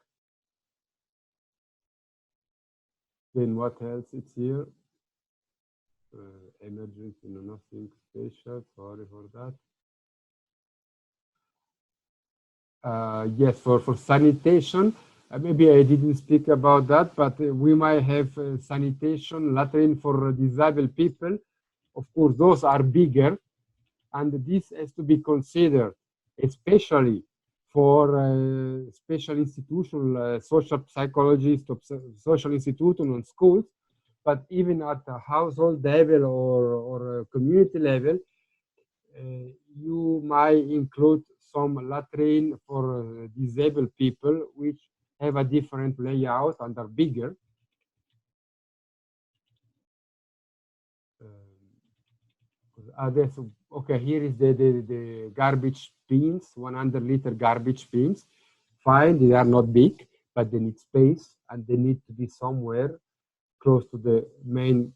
Then what else it's here? Emergency, no, nothing special, sorry for that. Yes, for sanitation, maybe I didn't speak about that, but we might have sanitation latrine for disabled people. Of course, those are bigger, and this has to be considered, especially for special institutional social psychologists, social institutions and schools, but even at a household level or community level, you might include some latrine for disabled people, which have a different layout and are bigger. Okay, here is the garbage bins, 100 liter garbage bins. Fine, they are not big, but they need space and they need to be somewhere close to the main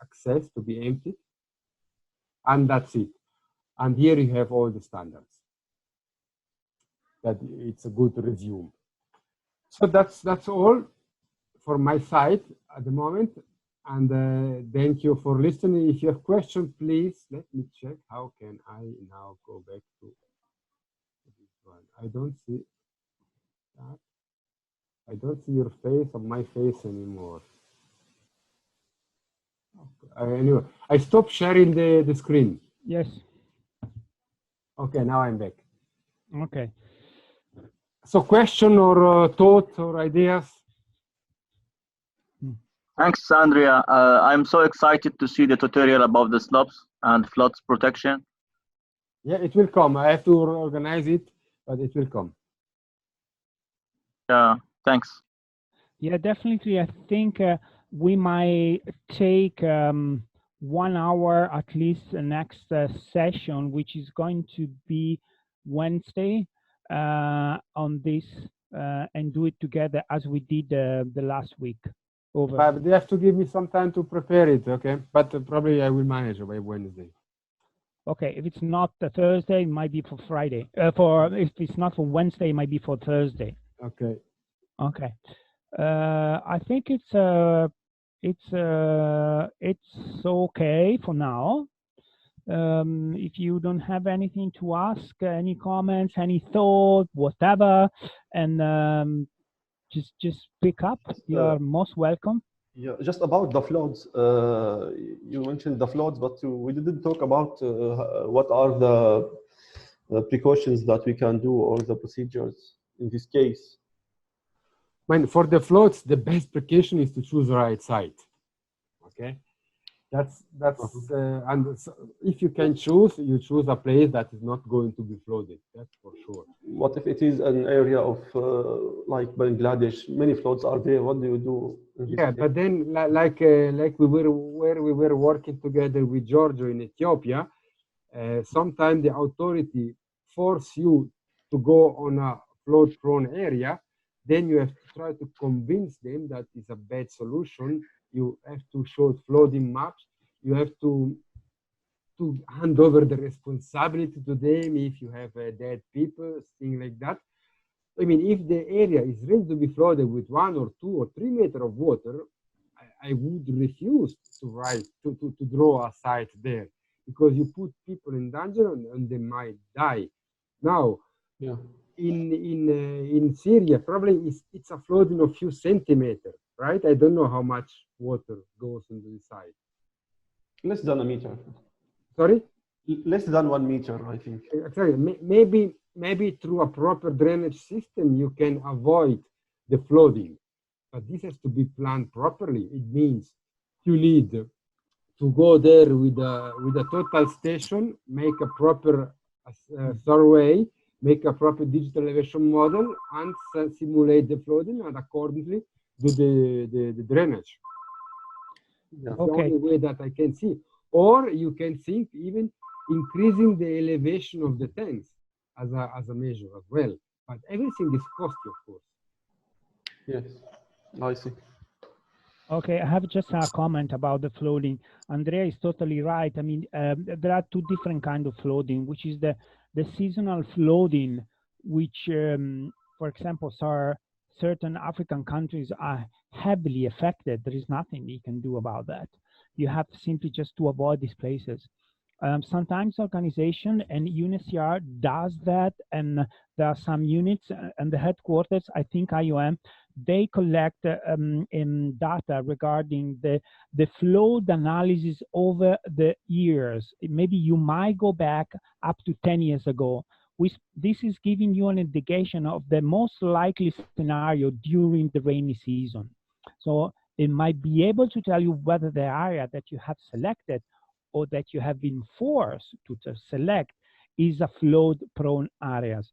access to be emptied. And that's it. And here you have all the standards. That it's a good review. So that's all for my side at the moment. And thank you for listening. If you have questions, please let me check. How can I now go back to this one? I don't see that. I don't see your face on my face anymore. Okay. Anyway, I stopped sharing the screen. Yes. Okay, now I'm back. Okay. So question or thought or ideas? Thanks, Andrea. I'm so excited to see the tutorial about the slopes and floods protection. Yeah, it will come. I have to organize it, but it will come. Yeah, thanks. Yeah, definitely. I think we might take 1 hour at least the next session, which is going to be Wednesday on this and do it together as we did the last week. Over. But they have to give me some time to prepare it, okay? But probably I will manage by Wednesday. Okay, if it's not Thursday, it might be for Friday. If it's not for Wednesday, it might be for Thursday. Okay. Okay. I think it's okay for now. If you don't have anything to ask, any comments, any thought, whatever, and just pick up. You are most welcome. Yeah, just about the floods. You mentioned the floods, but we didn't talk about what are the precautions that we can do or the procedures in this case. When for the floods, the best precaution is to choose the right site. Okay, that's and so if you can choose, you choose a place that is not going to be flooded. That's for sure. What if it is an area of like Bangladesh? Many floods are there. What do you do? Yeah, but then like we were working together with Giorgio in Ethiopia. Sometimes the authority force you to go on a flood-prone area. Then you have to try to convince them that it's a bad solution. You have to show flooding maps. You have to hand over the responsibility to them if you have dead people, things like that. I mean, if the area is ready to be flooded with 1 or 2 or 3 meters of water, I would refuse to draw a site there, because you put people in danger and they might die. Now, yeah. In Syria, probably it's a flooding of few centimeters, right? I don't know how much water goes into the site. Less than a meter. Sorry? Less than 1 meter, I think. Sorry, maybe through a proper drainage system you can avoid the flooding, but this has to be planned properly. It means you need to go there with a total station, make a proper survey, make a proper digital elevation model, and simulate the flooding, and accordingly do the drainage. Yeah. That's the only way that I can see. Or you can think even increasing the elevation of the tanks as a measure as well. But everything is costly, of course. Yes, I see. Okay, I have just a comment about the flooding. Andrea is totally right. I mean, there are two different kinds of flooding, which is the seasonal flooding, which, for example, certain African countries are heavily affected. There is nothing you can do about that. You have simply just to avoid these places. Sometimes organization and UNHCR does that, and there are some units and the headquarters, I think IOM, they collect data regarding the flood analysis over the years. Maybe you might go back up to 10 years ago. This is giving you an indication of the most likely scenario during the rainy season. So it might be able to tell you whether the area that you have selected or that you have been forced to select is a flood-prone areas.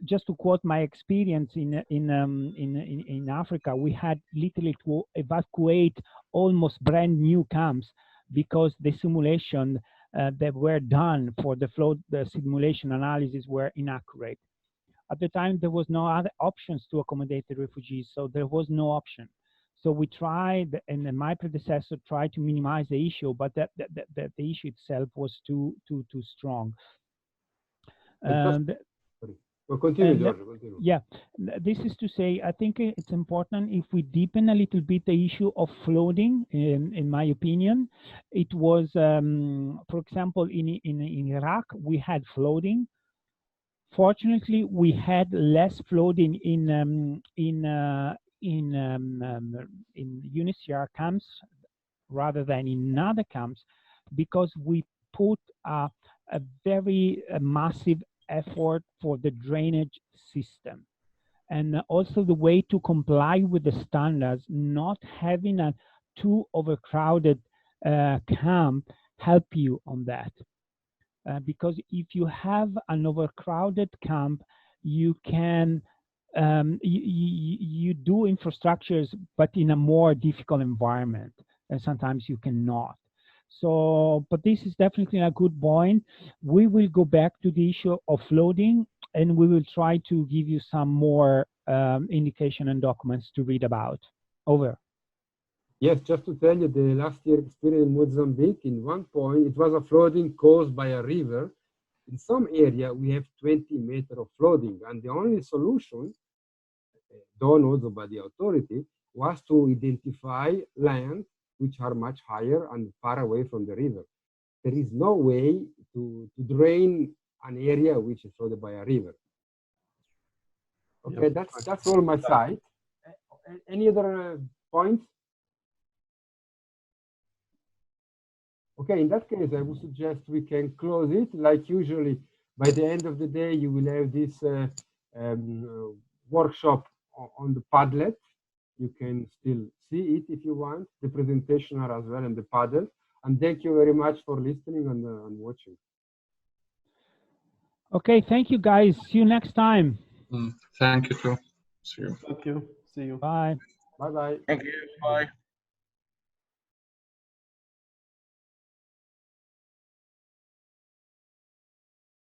Just to quote my experience in Africa, we had literally to evacuate almost brand new camps because the simulation that were done for the flood simulation analysis were inaccurate. At the time, there was no other options to accommodate the refugees, so there was no option. So we tried, and my predecessor tried to minimize the issue, but the issue itself was too strong. Well, continue, And, George. Continue. Yeah, this is to say, I think it's important if we deepen a little bit the issue of flooding. In my opinion, it was, for example, in Iraq we had flooding. Fortunately, we had less flooding in UNHCR camps rather than in other camps, because we put a very massive effort for the drainage system, and also the way to comply with the standards, not having a too overcrowded camp help you on that. Because if you have an overcrowded camp, you can you do infrastructures, but in a more difficult environment, and sometimes you cannot. So, but this is definitely a good point. We will go back to the issue of flooding, and we will try to give you some more indication and documents to read about. Over. Yes, just to tell you, the last year experience in Mozambique, in one point, it was a flooding caused by a river. In some area, we have 20 meters of flooding, and the only solution, done also by the authority, was to identify land which are much higher and far away from the river. There is no way to drain an area which is flooded by a river. Okay, Yep. that's all my side. Any other points? Okay, in that case, I would suggest we can close it. Like usually, by the end of the day, you will have this workshop on the Padlet. You can still see it if you want. The presentation are as well in the Padlet. And thank you very much for listening and watching. Okay, thank you guys. See you next time. Thank you too. See you. Thank you. See you. Bye. Bye-bye. Thank you. Bye.